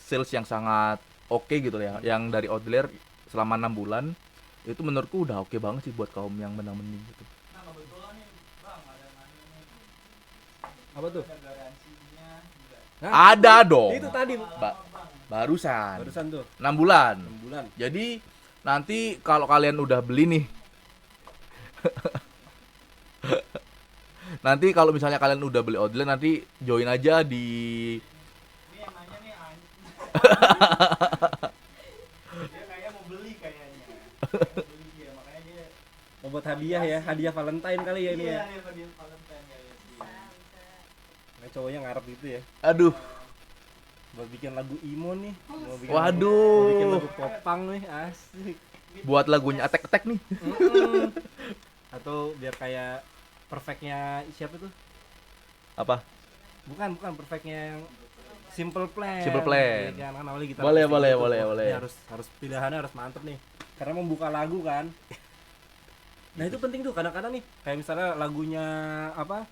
sales yang sangat oke gitu ya. Yang dari Outlier selama 6 bulan itu menurutku udah oke banget sih buat kaum yang menang mending gitu. Nah kebetulan nih bang ada yang nanya nih, Apa tuh? ada garansinya enggak? Nah, Ada dong. itu tadi Barusan barusan tuh 6 bulan. 6 bulan. Jadi nanti kalau kalian udah beli nih nanti kalau misalnya kalian udah beli Outlier nanti join aja di Ini yang nanya nih dia kayak mau beli kayaknya. Mau beli dia, makanya dia Oh, buat hadiah ya, hadiah Valentine kali ya ini ya. Iya, dia Valentine kayaknya sih. Nah, cowoknya ngarep gitu ya. aduh. Buat bikin lagu emo nih. Mau bikin Waduh. mau bikin lagu popang nih, asik. Buat lagunya Attack nih. Atau biar kayak perfectnya siapa tuh? Apa? Bukan perfectnya yang Simple Plan. Simple Plan. Ya, kan awalnya gitar Boleh, akustik boleh, gitu. boleh, Wah, boleh. ini harus pilihannya harus mantep nih. Karena membuka lagu kan. Nah, itu penting tuh kadang-kadang nih. Kayak misalnya lagunya apa?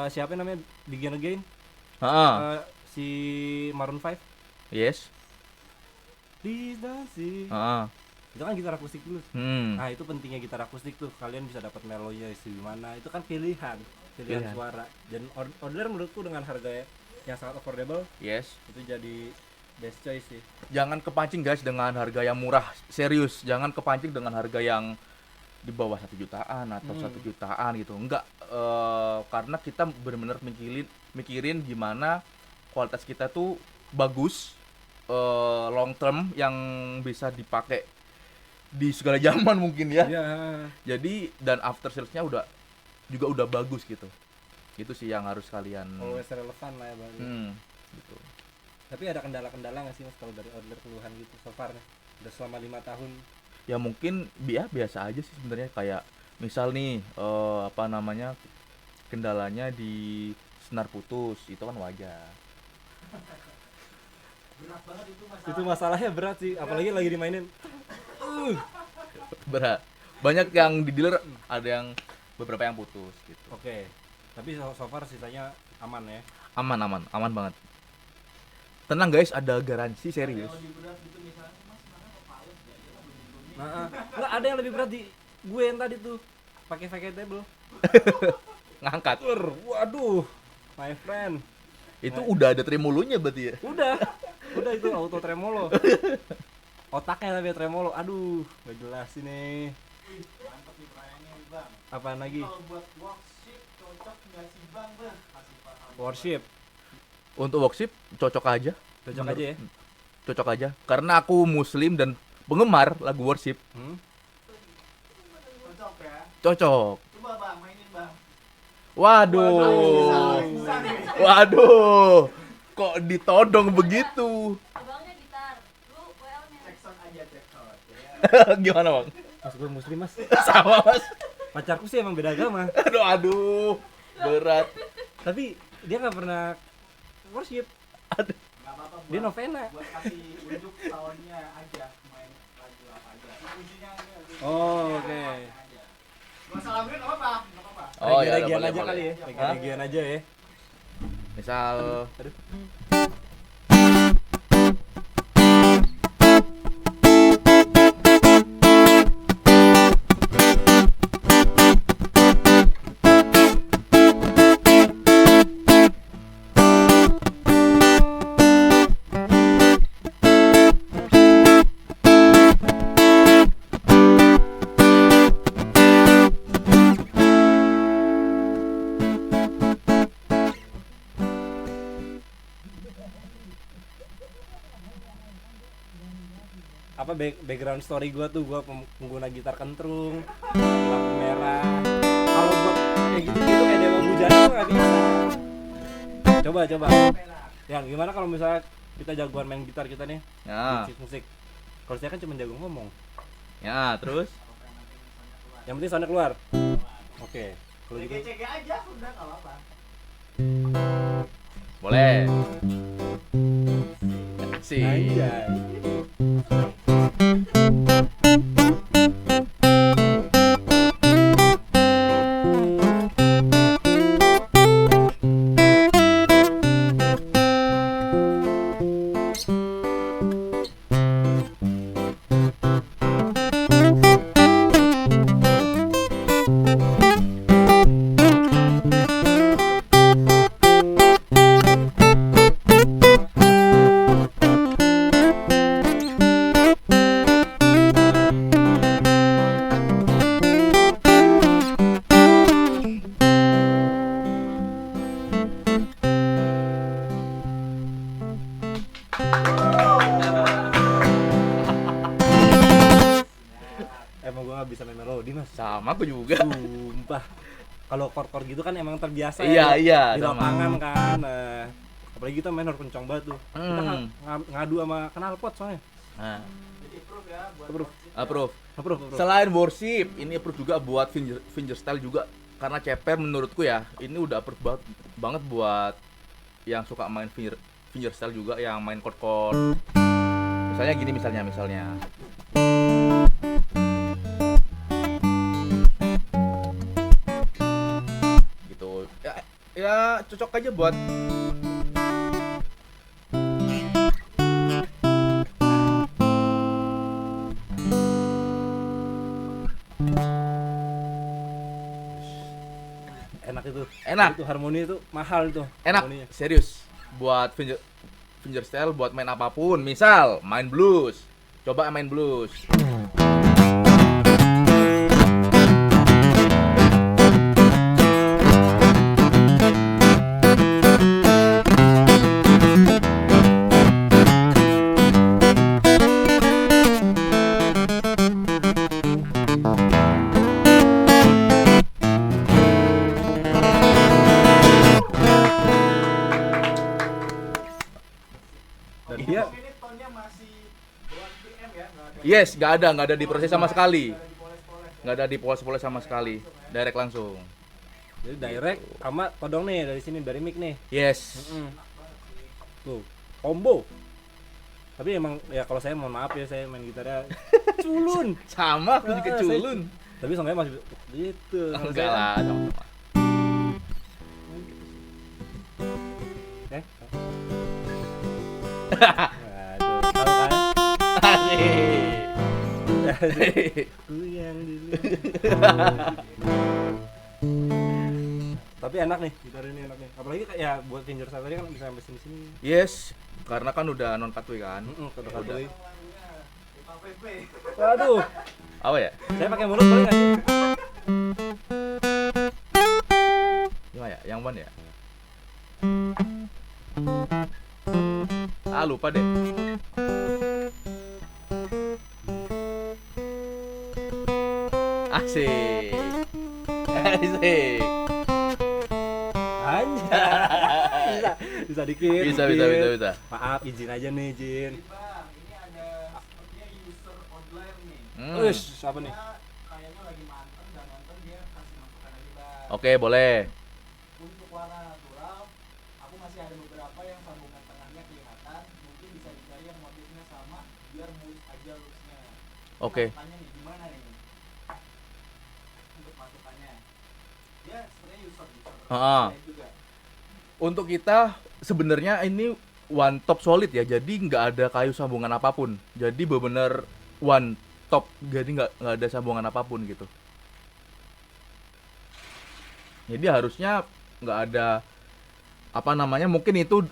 Siapa namanya? Begin Again. Heeh. Si Maroon 5. Yes. Please don't see. Heeh. Itu kan gitar akustik dulu. Hmm. Nah, itu pentingnya gitar akustik tuh. Kalian bisa dapat melodinya di mana. Itu kan pilihan suara. Dan Outlier menurutku dengan harga yang sangat affordable Yes. itu jadi best choice sih. Jangan kepancing guys dengan harga yang murah. Serius, jangan kepancing dengan harga yang di bawah 1 jutaan atau 1 jutaan gitu. Enggak, karena kita benar-benar mikirin gimana kualitas kita tuh bagus, long term yang bisa dipakai di segala zaman mungkin ya. Iya. Jadi dan after salesnya juga udah bagus gitu. Itu sih yang harus kalian Always relevan lah ya Bang. gitu. Tapi ada kendala-kendala nggak sih Mas kalau dari Outlier keluhan gitu so far nih? Udah selama 5 tahun. Ya mungkin biasa aja sih sebenarnya, kayak misal nih kendalanya di senar putus, itu kan wajar. Berat banget itu masalah. Itu masalahnya berat sih, apalagi lagi dimainin. Berat. Banyak yang di dealer, ada yang beberapa yang putus gitu. Oke. Tapi so far sisanya aman ya. Aman banget. Tenang guys, ada garansi serius. Kalau lebih berat gitu misalnya, Mas mana kok pales ya? Ya belum dulu. Nah, enggak ada yang lebih berat di gue yang tadi tuh. Pakai vegetable. Ngangkat. Waduh. My friend. Itu udah ada tremolonya berarti ya. Udah itu auto tremolo. Otaknya tapi tremolo. Aduh, gak jelas ini. Wih, mantap nih pertanyaannya nih, Bang. Apaan lagi? Kalau buat workshop cocok nggak sih, Bang? Kasih paham. Worship. Untuk workshop cocok aja. Cocok aja ya. Cocok aja. Karena aku muslim dan penggemar lagu worship. Cocok ya. Cocok. Coba Bang, mainin Bang. Waduh. Bisa nih. Waduh. Kok ditodong begitu? Abangnya gitar, lu WL-nya. Cek sound aja, cek sound. Ya. Gimana, Bang? Mas gue muslim mas. Sama, Mas. Pacarku sih emang beda agama. Aduh. Berat. Tapi dia nggak pernah worship. Nggak apa-apa Dia buat, novena. buat kasih unjuk soundnya aja, main lagu apa aja. Kuncinya Oh, oke. Gak salah nggak apa-apa, nggak apa-apa. Oh, ya, Reggae-reggaean boleh, aja boleh. kali ya. Reggae-reggaean aja ya. Misal Apa background story gua tuh gua pengguna gitar kentrung, lampu merah. Kalau buat kayak gitu-gitu kayak Dewa Bujana tuh nggak bisa. Coba. Yang gimana kalau misalnya kita jagoan main gitar kita nih, ya. musik. Kalau saya kan cuma jago ngomong. Ya, terus Yang penting soundnya keluar. Oke. Kalau gitu CG aja, udah nggak apa-apa. boleh. Asik. anjay. Emang gua nggak bisa main melodi mas. Sama aku juga. Sumpah. Kalau chord-chord gitu kan emang terbiasa Iya, ya. iya, Di sama. lapangan kan. Apalagi kita main harus kencang banget tuh. Kita ngadu sama knalpot soalnya. Nah, Jadi proof ya buat Approve. approve. Approve. Selain worship, ini approve juga buat fingerstyle juga. Karena ceper menurutku ya, ini udah approve banget buat yang suka main fingerstyle juga, yang main chord-chord. Misalnya gini, misalnya. Gitu. Ya cocok aja buat Enak itu. Enak. Itu harmoni itu mahal itu. enak, Harmoninya. serius. Buat fingerstyle buat main apapun, misal main blues. Coba main blues. Dan Ini dia ini tone-nya masih 1 PM ya, nggak ada. Yes, nggak ada diproses sama sekali. Nggak ada dipoles-poles ya. Nggak ada dipoles-poles sama sekali. Direct langsung. jadi direct sama todong nih dari sini dari mic nih. Yes. Tuh, combo. Tapi emang ya kalau saya mohon maaf ya, saya main gitarnya culun. Sama aku juga Ah, culun. Tapi songnya masih gitu. Kalau Enggak saya lah, kan- sama-sama. Eh? Aduh, tahu kan? Asik. Ku yang dulu. Tapi enak nih, gitar ini enak nih. Apalagi kayak ya buat Finger Safari kan bisa sampai sini-sini. Yes, karena kan udah non katui kan. Kata Udah. Katui. KPP. Waduh, Apa ya? saya pakai mulut boleh nggak sih? Gimana ya? Yang mana ya? Ah, lupa deh. Asik. Asik. Anjay. Bisa dikit. Bisa, dikit. bisa, bisa, bisa. Maaf, izin aja nih, izin. Bang, ini ada sepertinya user online nih. Wih, siapa nih? Dia kayaknya lagi manteng dan nonton, dia kasih masukan aja bang. Oke, boleh. Untuk warna natural, aku masih ada beberapa yang sambungan tengahnya kelihatan. Mungkin bisa dicari yang motifnya sama, biar mulus aja looksnya. Oke. Tanya nih, gimana nih? Untuk masukannya. Dia sebenarnya user. Ah. Saya juga. Untuk kita sebenarnya ini one top solid ya, jadi nggak ada kayu sambungan apapun. Jadi benar-benar one top, jadi nggak ada sambungan apapun gitu. Jadi harusnya nggak ada apa namanya, mungkin itu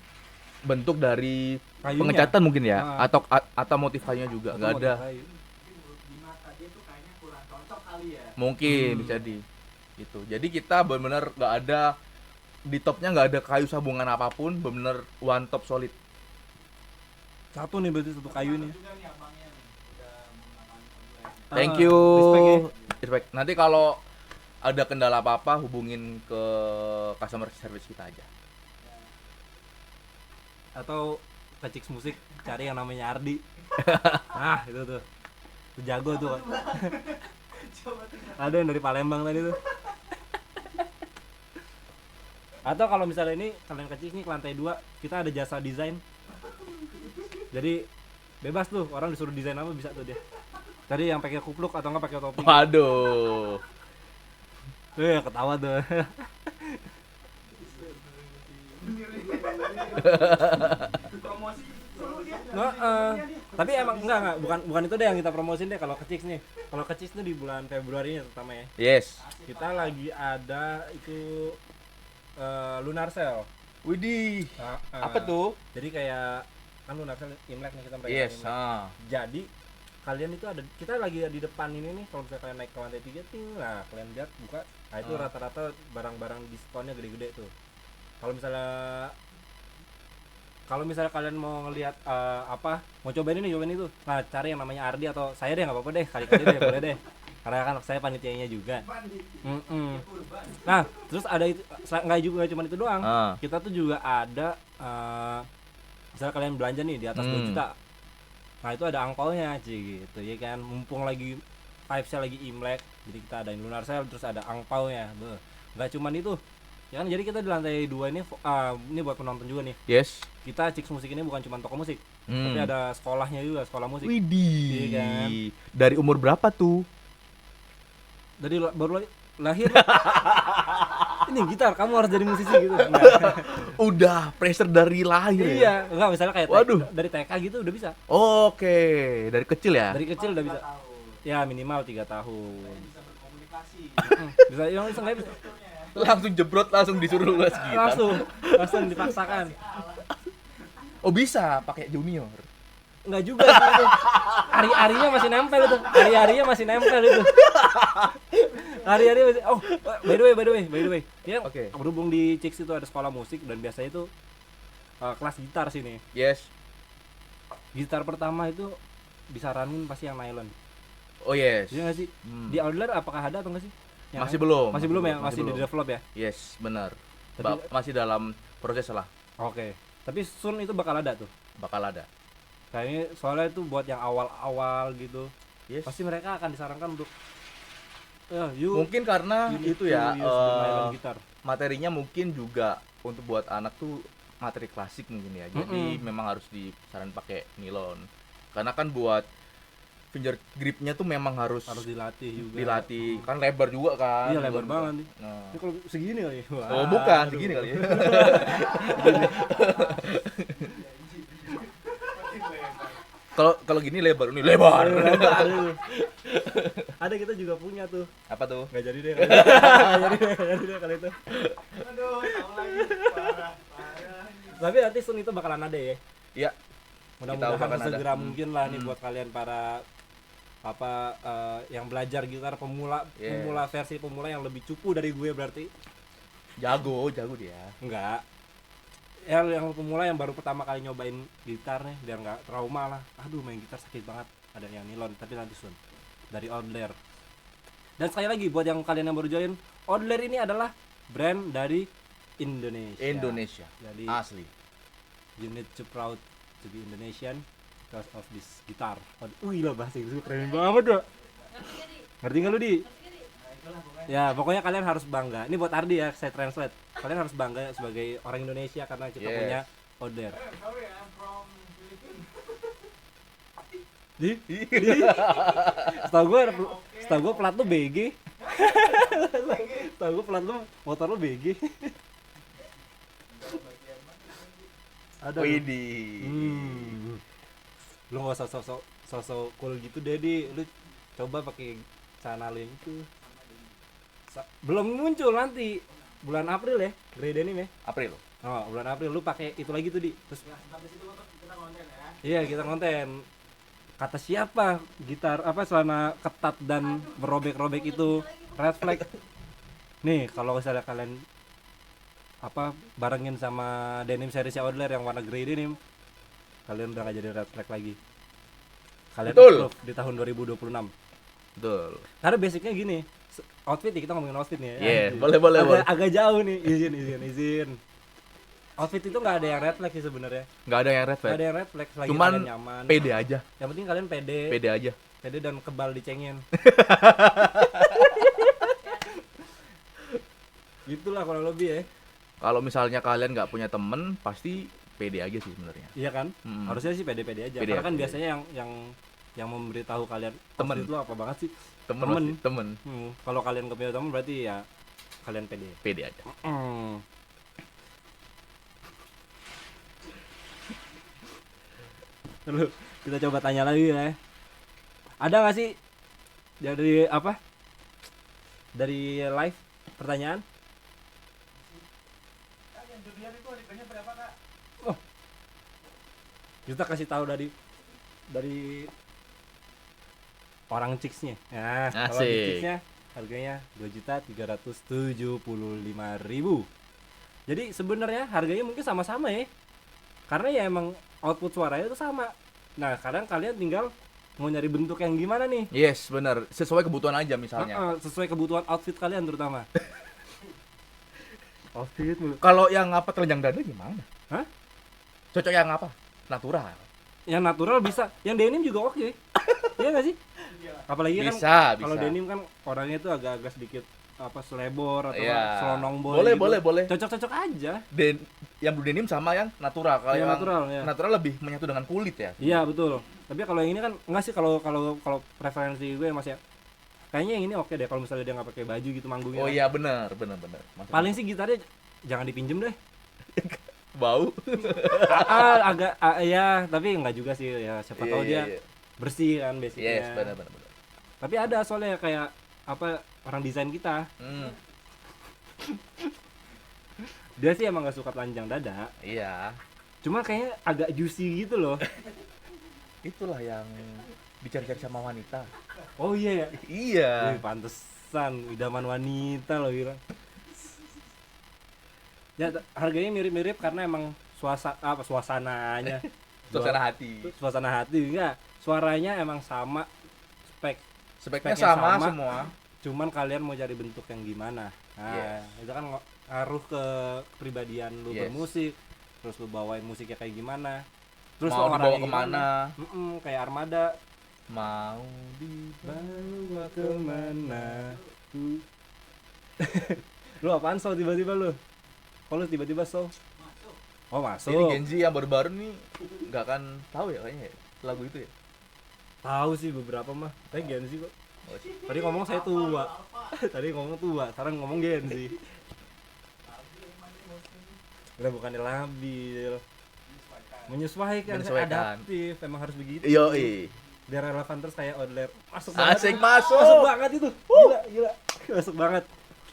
bentuk dari Kayunya. pengecatan mungkin ya, Ah. atau motif kayunya juga nggak Atau ada. motif kayu. Mungkin menurut Bima tadi tuh kayaknya kurang cocok kali ya. Mungkin bisa di gitu. Jadi kita benar-benar nggak ada di topnya, nggak ada kayu sambungan apapun, benar-benar one top solid. Satu nih berarti satu kayu nih. Juga nih abangnya nih, udah menggunakan online. Thank Ah, you. respect ya. Respect. Nanti kalau ada kendala apa-apa hubungin ke customer service kita aja. Atau ke Chicks Musik cari yang namanya Ardi. Nah, itu tuh. Itu jago tuh. Ada yang dari Palembang tadi tuh. Atau kalau misalnya ini kalian ke Chicks nih ke lantai 2, kita ada jasa desain. Jadi bebas tuh, orang disuruh desain apa bisa tuh dia. Tadi yang pakai kupluk atau enggak pakai topi. Waduh. Tuh ya ketawa tuh. Promosi suruh dia. Tapi emang enggak, bukan itu deh yang kita promosin deh kalau ke Chicks nih. Kalau ke Chicks tuh di bulan Februari ini terutama ya. Yes. Kita lagi ada itu Lunar Sale. Widih. Nah, Apa tuh? Jadi kayak kan Lunar Sale Imlek nih kita merayakan Yes. Imlek. Ah. Jadi kalian itu ada, kita lagi di depan ini nih, kalau misalnya kalian naik ke lantai 3 ting, nah kalian lihat buka, nah itu Ah. rata-rata barang-barang diskonnya gede-gede tuh. Kalau misalnya kalian mau ngelihat apa, mau cobain itu, nah cari yang namanya Ardi atau saya deh, nggak apa-apa deh, kali-kali deh boleh deh, karena kan saya panitianya juga. Nah terus ada itu, nggak juga cuma itu doang, Ah. kita tuh juga ada misalnya kalian belanja nih di atas 2 juta, nah itu ada angpaonya gitu ya kan, mumpung lagi vibes-nya lagi Imlek, jadi kita adain Lunar Sale terus ada angpaonya. Nggak cuman itu ya kan, jadi kita di lantai 2 ini ini buat penonton juga nih, Yes. kita Chicks Musik ini bukan cuma toko musik, Hmm. tapi ada sekolahnya juga, sekolah musik. Widih. Iya kan? Dari umur berapa tuh? Dari baru lahir ini gitar kamu harus jadi musisi gitu. Enggak. Udah pressure dari lahir. Ya? Iya, enggak misalnya kayak Waduh. dari TK gitu udah bisa. Oke, dari kecil ya. Dari kecil udah bisa. Tahu. Ya minimal 3 tahun. Bisa berkomunikasi. Bisa yang bisa nggak bisa. Langsung jebrot, langsung disuruh les gitar. Langsung dipaksakan. Oh bisa pakai junior. Enggak juga sih itu. Ari-arinya masih nempel itu. Ari-arinya masih nempel itu. Ari-ari masih. Oh, by the way. Ya, Oke. berhubung di Chicks itu ada sekolah musik dan biasanya itu kelas gitar sini. Yes. Gitar pertama itu diaranin pasti yang nylon. Oh yes. Iya nggak sih? Hmm. Di outlet apakah ada atau enggak sih? Yang Masih nylon? belum. Masih belum ya? Masih Masih di belum. develop ya? Yes, benar. Tapi- Masih dalam proses lah, Oke. Tapi soon itu bakal ada tuh. bakal ada. Kayaknya soalnya itu buat yang awal-awal gitu. Yes. Pasti mereka akan disarankan untuk you Mungkin karena you need itu to ya use the nylon gitar. materinya mungkin juga untuk buat anak tuh materi klasik mungkin ya. Jadi memang harus disaran pakai nilon. Karena kan buat finger gripnya tuh memang harus dilatih juga. dilatih. Kan lebar juga kan. Iya, lebar Nilon. banget nih. Nah. Ini kalau segini kali. Wah, Oh, bukan aduh. segini kali ya. Kalau gini lebar, ini lebar. Aduh. Ada kita juga punya tuh. Apa tuh? Nggak jadi deh. Nggak jadi deh kali itu. Aduh, tahu lagi. Parah. Tapi nanti Sun itu bakalan ada ya. Iya. Mudah-mudahan bakalan ada. segera mungkin lah nih Hmm. buat kalian para yang belajar gitar pemula, Yeah. versi pemula yang lebih cupu dari gue berarti. Jago dia. Enggak. Yang pemula yang baru pertama kali nyobain gitar nih biar nggak trauma lah. Aduh, main gitar sakit banget. Ada yang nilon tapi nanti Sun. Dari Odler. Dan sekali lagi buat yang kalian yang baru join, Odler ini adalah brand dari Indonesia. Jadi Asli. you need to proud to be Indonesian because of this guitar. Wih lah, bahasa Inggris keren banget dah. Ngerti gak, Di? Ngerti nggak lu Di? Ngerti gak, Di? Nah, itulah pokoknya. Ya pokoknya kalian harus bangga. Ini buat Ardi ya, saya translate. Kalian harus bangga sebagai orang Indonesia karena kita Yes. punya Odler. Sorry, I'm from Philippines. Di? Setahu gue plat lu BG. Setahu gue plat lu motor lu BG. Ada. lu. Widih. Lu nggak usah sosok cool gitu deh Di. Lu coba pakai celana lu yang itu. Belum muncul nanti bulan April ya, Grey Denim ya. April. Oh, bulan April lu pakai itu lagi tuh Di. Terus Ya, sampai situ kita konten ya. iya kita konten. Kata siapa gitar celana ketat dan berobek-robek itu red flag. Nih, kalau misalnya kalian barengin sama denim series Odler yang warna grey denim, kalian udah gak jadi red flag lagi. Kalian Betul. approve di tahun 2026. Betul. Karena basicnya gini, outfit nih, kita ngomongin outfit nih ya. Iya, Anjing. boleh, boleh. Agak jauh nih, izin. Outfit itu nggak ada yang red flag sih sebenarnya. Nggak ada yang red Nggak flag. ada yang red flag selagi Cuman kalian nyaman. pede aja. Yang penting kalian pede. Pede aja. Pede dan kebal dicengin. Gitulah kalau lebih ya. Kalau misalnya kalian nggak punya temen, pasti pede aja sih sebenarnya. Iya kan? Mm. Harusnya sih pede-pede aja. Pede Karena kan aja. biasanya yang memberitahu kalian Temen. outfit lu apa banget sih? Temen. Temen. pasti, temen. Kalau kalian gak punya temen berarti ya kalian pede. Pede aja. Lalu kita coba tanya lagi ya. Ada nggak sih dari dari live pertanyaan? Kak, yang junior itu harganya berapa, Kak? Kita kasih tahu dari orang Ciksnya. Nah, kalau di Asik. Ciksnya harganya 2.375.000. Jadi sebenarnya harganya mungkin sama-sama ya. Karena ya emang output suaranya itu sama. Nah, kadang kalian tinggal mau nyari bentuk yang gimana nih? Yes, benar. Sesuai kebutuhan aja misalnya. Sesuai kebutuhan outfit kalian terutama. Outfit mulu. Kalau yang telanjang dada gimana? Hah? Cocok yang apa? Natural. Yang natural bisa, yang denim juga oke. Iya nggak sih? Apalagi kan Bisa, kalau bisa. denim kan orangnya tuh agak-agak sedikit selebor atau Iya. selonong boy Boleh, gitu. boleh. Cocok-cocok aja. Yang blue denim sama yang natural. Kalau Yang yang natural, ya. natural lebih menyatu dengan kulit ya. Iya betul. Tapi kalau yang ini kan enggak sih, kalau preferensi gue Mas ya. Kayaknya yang ini oke deh kalau misalnya dia nggak pakai baju gitu manggungnya. Oh kan. iya, benar. Maksudnya Paling sih gitarnya jangan dipinjem deh. bau. Ya, tapi enggak juga sih ya. Siapa tahu dia Iya. bersih kan basicnya. Yes, benar. Tapi ada soalnya kayak orang desain kita. Dia sih emang nggak suka telanjang dada. Iya. Cuma kayaknya agak juicy gitu loh. Itulah yang dicari-cari sama wanita. Oh iya ya. Iya. Wih, pantesan idaman wanita loh bilang. Ya harganya mirip-mirip karena emang suasananya. Suasana hati. Suasana hati enggak. Suaranya emang sama, Speknya Speknya sama sama. semua. cuman kalian mau cari bentuk yang gimana. Nah, Yes. itu kan ngaruh ke kepribadian lu Yes. bermusik, terus lu bawain musiknya kayak gimana. Terus Mau lu dibawa orangnya kemana? gimana. Kayak Armada. Mau dibawa Bawa kemana? Lu apaan so tiba-tiba lu? Kok lu tiba-tiba so? Oh, masuk. Ini Gen Z yang baru-baru nih nggak akan tahu ya kayaknya ya, lagu itu ya. Tahu sih beberapa mah. Tapi Gen Z kok. Oh, sih. Tadi ngomong saya tua. Tadi ngomong tua, sekarang ngomong Gen Z. Udah bukannya labil. Menyesuaikan, Menyesuaikan. adaptif, emang harus begitu. Yoi. Biar relevan terus kayak Odler. Masuk Asik banget. masuk. Masuk banget itu. Gila, gila. Masuk banget.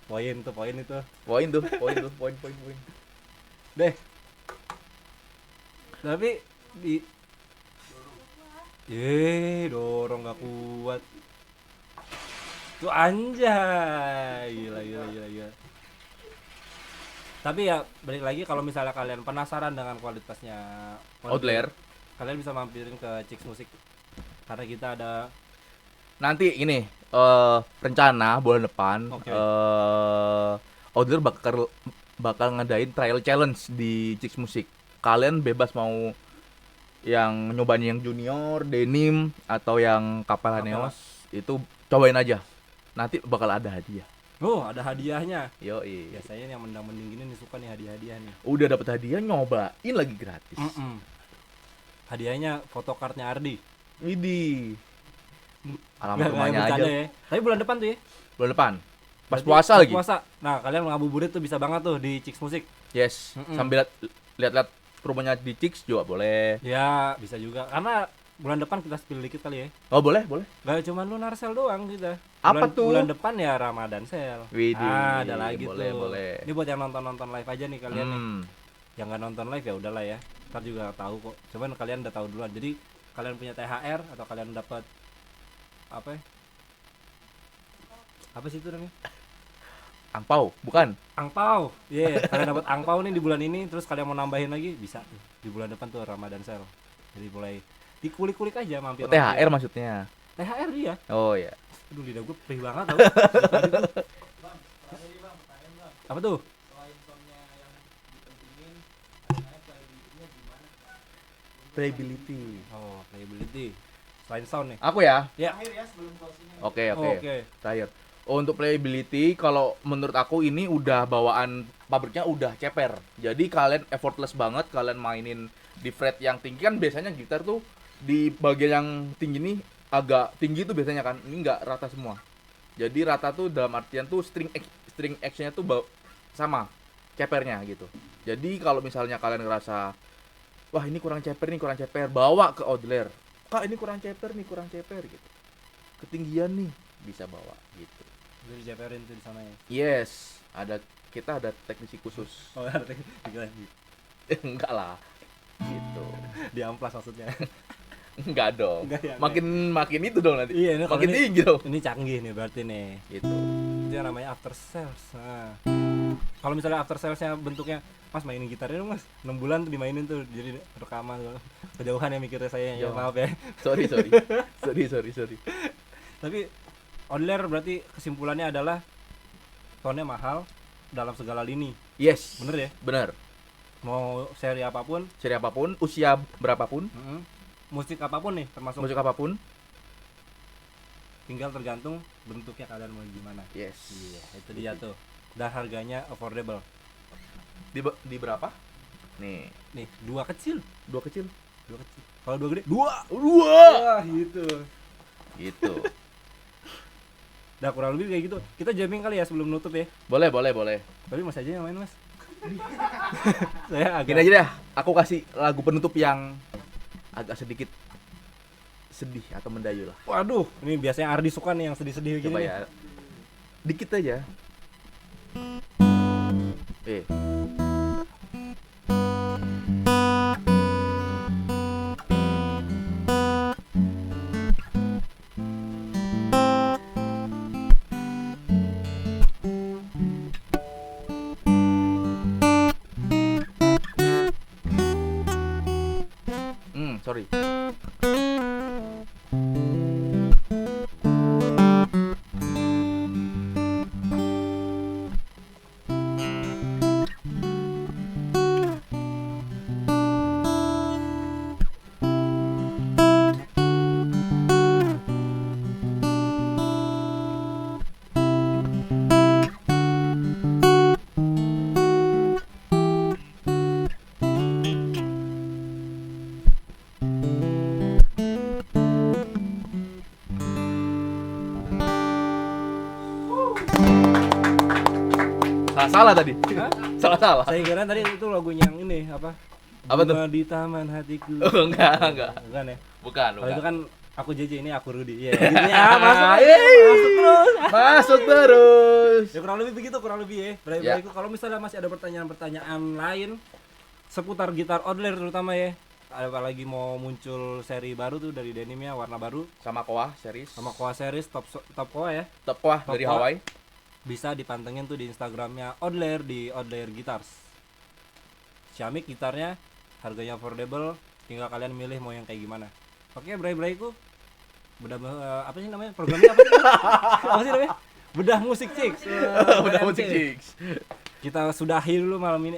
Poin itu. Poin. Deh. Tapi di dorong gak kuat. Tuh anjay. Gila. Tapi ya balik lagi kalau misalnya kalian penasaran dengan kualitasnya Outlier. kalian bisa mampirin ke Chicks Musik. Karena kita ada Nanti ini rencana bulan depan Oke. Outlier bakal ngadain trial challenge di Chicks Musik. Kalian bebas mau yang nyobain yang junior, denim atau yang kapal Neos itu cobain aja. Nanti bakal ada hadiah. Oh, ada hadiahnya. Yoi. Biasanya yang mendang-mending gini nih suka nih hadiah-hadiah nih. Udah dapat hadiah nyobain lagi gratis. Hadiahnya photocardnya Ardi. Widih. Alamat Nggak rumahnya bercanda aja. ya. Tapi bulan depan tuh ya. Bulan depan. Pas Berarti puasa pas lagi. Puasa. Nah, kalian ngabuburit tuh bisa banget tuh di Chicks Musik. Yes. Sambil lihat-lihat rumahnya di Chicks juga boleh. Ya, bisa juga. Karena bulan depan kita spill dikit kali ya. Oh, boleh. Gak cuma lunar sale doang kita. Apa Bulan- tuh? Bulan depan ya Ramadan sale. Widih, Ada lagi boleh, tuh. boleh. Ini buat yang nonton live aja nih kalian nih. Hmm. Yang nggak nonton live ya udahlah ya. Ntar juga tahu kok. Cuman kalian udah tahu duluan. Jadi kalian punya THR atau kalian dapat apa ya? Apa sih itu namanya? Angpau, bukan? Angpau. Iya, kalian dapat angpau nih di bulan ini terus kalian mau nambahin lagi bisa tuh. Di bulan depan tuh Ramadan sale. Jadi mulai dikulik-kulik aja mampir. Oh, THR maksudnya. THR dia. Oh ya. Aduh lidah gue perih banget tau. Bang, terakhir nih bang, pertanyaan bang. Apa tuh? Selain soundnya yang dipentingin, sebenarnya playability-nya gimana? Playability. Oh, playability. Selain sound nih. Aku ya. Ya. Terakhir ya sebelum closing-nya. Oke. Oke. Terakhir. Untuk playability, kalau menurut aku ini udah bawaan pabriknya udah ceper. Jadi kalian effortless banget kalian mainin di fret yang tinggi kan biasanya gitar tuh di bagian yang tinggi nih agak tinggi tuh biasanya kan. Ini nggak rata semua. Jadi rata tuh dalam artian tuh string actionnya tuh sama cepernya gitu. Jadi kalau misalnya kalian ngerasa wah ini kurang ceper, bawa ke Outlier. Kak ini kurang ceper gitu. Ketinggian nih bisa bawa gitu. Udah diceperin tuh di sana ya. Yes, kita ada teknisi khusus. Oh, ada pikiran Enggak lah. Gitu. di amplas maksudnya. Enggak dong. Enggak ya, Makin itu dong nanti. Iya, ini kalau Makin ini- tinggi dong. Ini canggih nih berarti nih. Gitu. Itu yang namanya after sales. Nah. Kalau misalnya after salesnya bentuknya Mas mainin gitarnya dong Mas 6 bulan tuh dimainin tuh jadi rekaman kejauhan ya mikirnya saya ya Yo. maaf ya. Sorry. Tapi Outlier berarti kesimpulannya adalah soundnya mahal dalam segala lini. Yes. Bener ya? Bener. Mau seri apapun, Seri apapun, usia berapapun, musik apapun nih termasuk musik apapun. tinggal tergantung bentuknya kalian mau gimana. Yes. Iya, itu dia tuh. Dan harganya affordable. Di berapa? Nih, Nih, dua kecil. dua kecil. Kalau dua gede, dua. Dua. Wah, gitu. Gitu. Udah kurang lebih kayak gitu. Kita jamming kali ya sebelum nutup ya. Boleh. Tapi Mas aja yang main, Mas. Saya agak Gini aja deh, aku kasih lagu penutup yang agak sedikit sedih atau mendayu lah. Waduh, ini biasanya Ardi suka nih yang sedih-sedih gini. Coba nih. ya. Dikit aja. Sorry. Salah tadi. Hah? Salah. Saya kira tadi itu lagunya yang ini apa? Apa tuh? Bunga di taman hatiku. Oh, enggak. Bukan ya? Bukan. Kalau itu kan aku JJ, ini aku Rudy. Iya, gitu ya. Masuk terus. Masuk terus. Ya kurang lebih begitu, kurang lebih ya. Baik-baik. Kalau misalnya masih ada pertanyaan-pertanyaan lain seputar gitar Odler terutama ya. Apalagi mau muncul seri baru tuh dari denimnya warna baru Sama Koah series. sama Koa series top Koa ya. Top Koah Top dari Koah. Hawaii. Bisa dipantengin tuh di Instagramnya Odler di Odler Guitars. Xiaomi gitarnya harganya affordable, tinggal kalian milih mau yang kayak gimana. Oke, bray-brayku. Bedah apa sih namanya? Programnya apa sih? Apa sih namanya? Bedah musik Chicks. Udah BMC. musik Chicks. Kita sudahi dulu malam ini.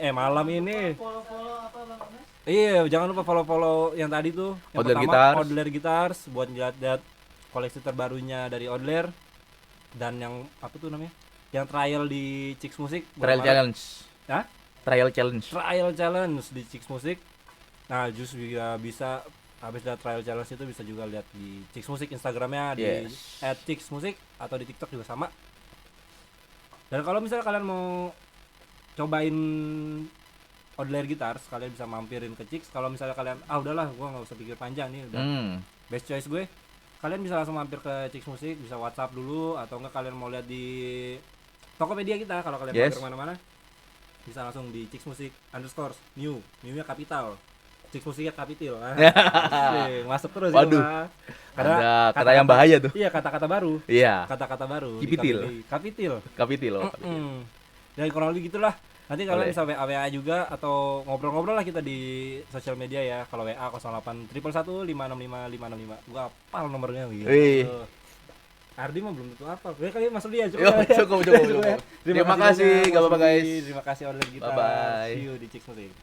Follow apa Bang Mas? Iya, jangan lupa follow yang tadi tuh. Yang Odler pertama Guitars. Odler Guitars buat lihat koleksi terbarunya dari Odler. Dan yang apa tuh namanya? Yang trial di Chicks Music. Trial challenge. Hah? Trial challenge. Trial challenge di Chicks Music. Nah, Jus juga bisa habis lihat trial challenge itu bisa juga lihat di Chicks Music Instagramnya di Yes. @chicksmusic atau di TikTok juga sama. Dan kalau misalnya kalian mau cobain Odler Guitars, kalian bisa mampirin ke Chicks. Kalau misalnya kalian udahlah gua nggak usah pikir panjang nih, udah best choice gue. Kalian bisa langsung mampir ke Chicks Music, bisa WhatsApp dulu atau enggak kalian mau lihat di Tokopedia kita kalau kalian Yes. mampir kemana-mana. Bisa langsung di Chicks Music _ new-nya kapital. Chicks Musiknya kapitil. Asik, masuk terus ya, Waduh. Pak. Ada kata yang bahaya tuh. Iya, kata-kata baru. Iya. Kata-kata baru. di Kipitil. Kapitil. Kapitil loh. Kapitil. Dan kurang lebih gitulah. Nanti kalian Boleh. bisa WA juga atau ngobrol-ngobrol lah kita di sosial media ya. Kalau WA 08 111 565 565. Gua hafal nomornya gitu. Wih. Ardi mah belum tentu hafal. Ya kali masuk dia Yo, cukup. ya. Terima kasih, banyak, gak apa-apa Mas Budi. guys. Terima kasih order kita. Bye-bye. See you di Chicks Music.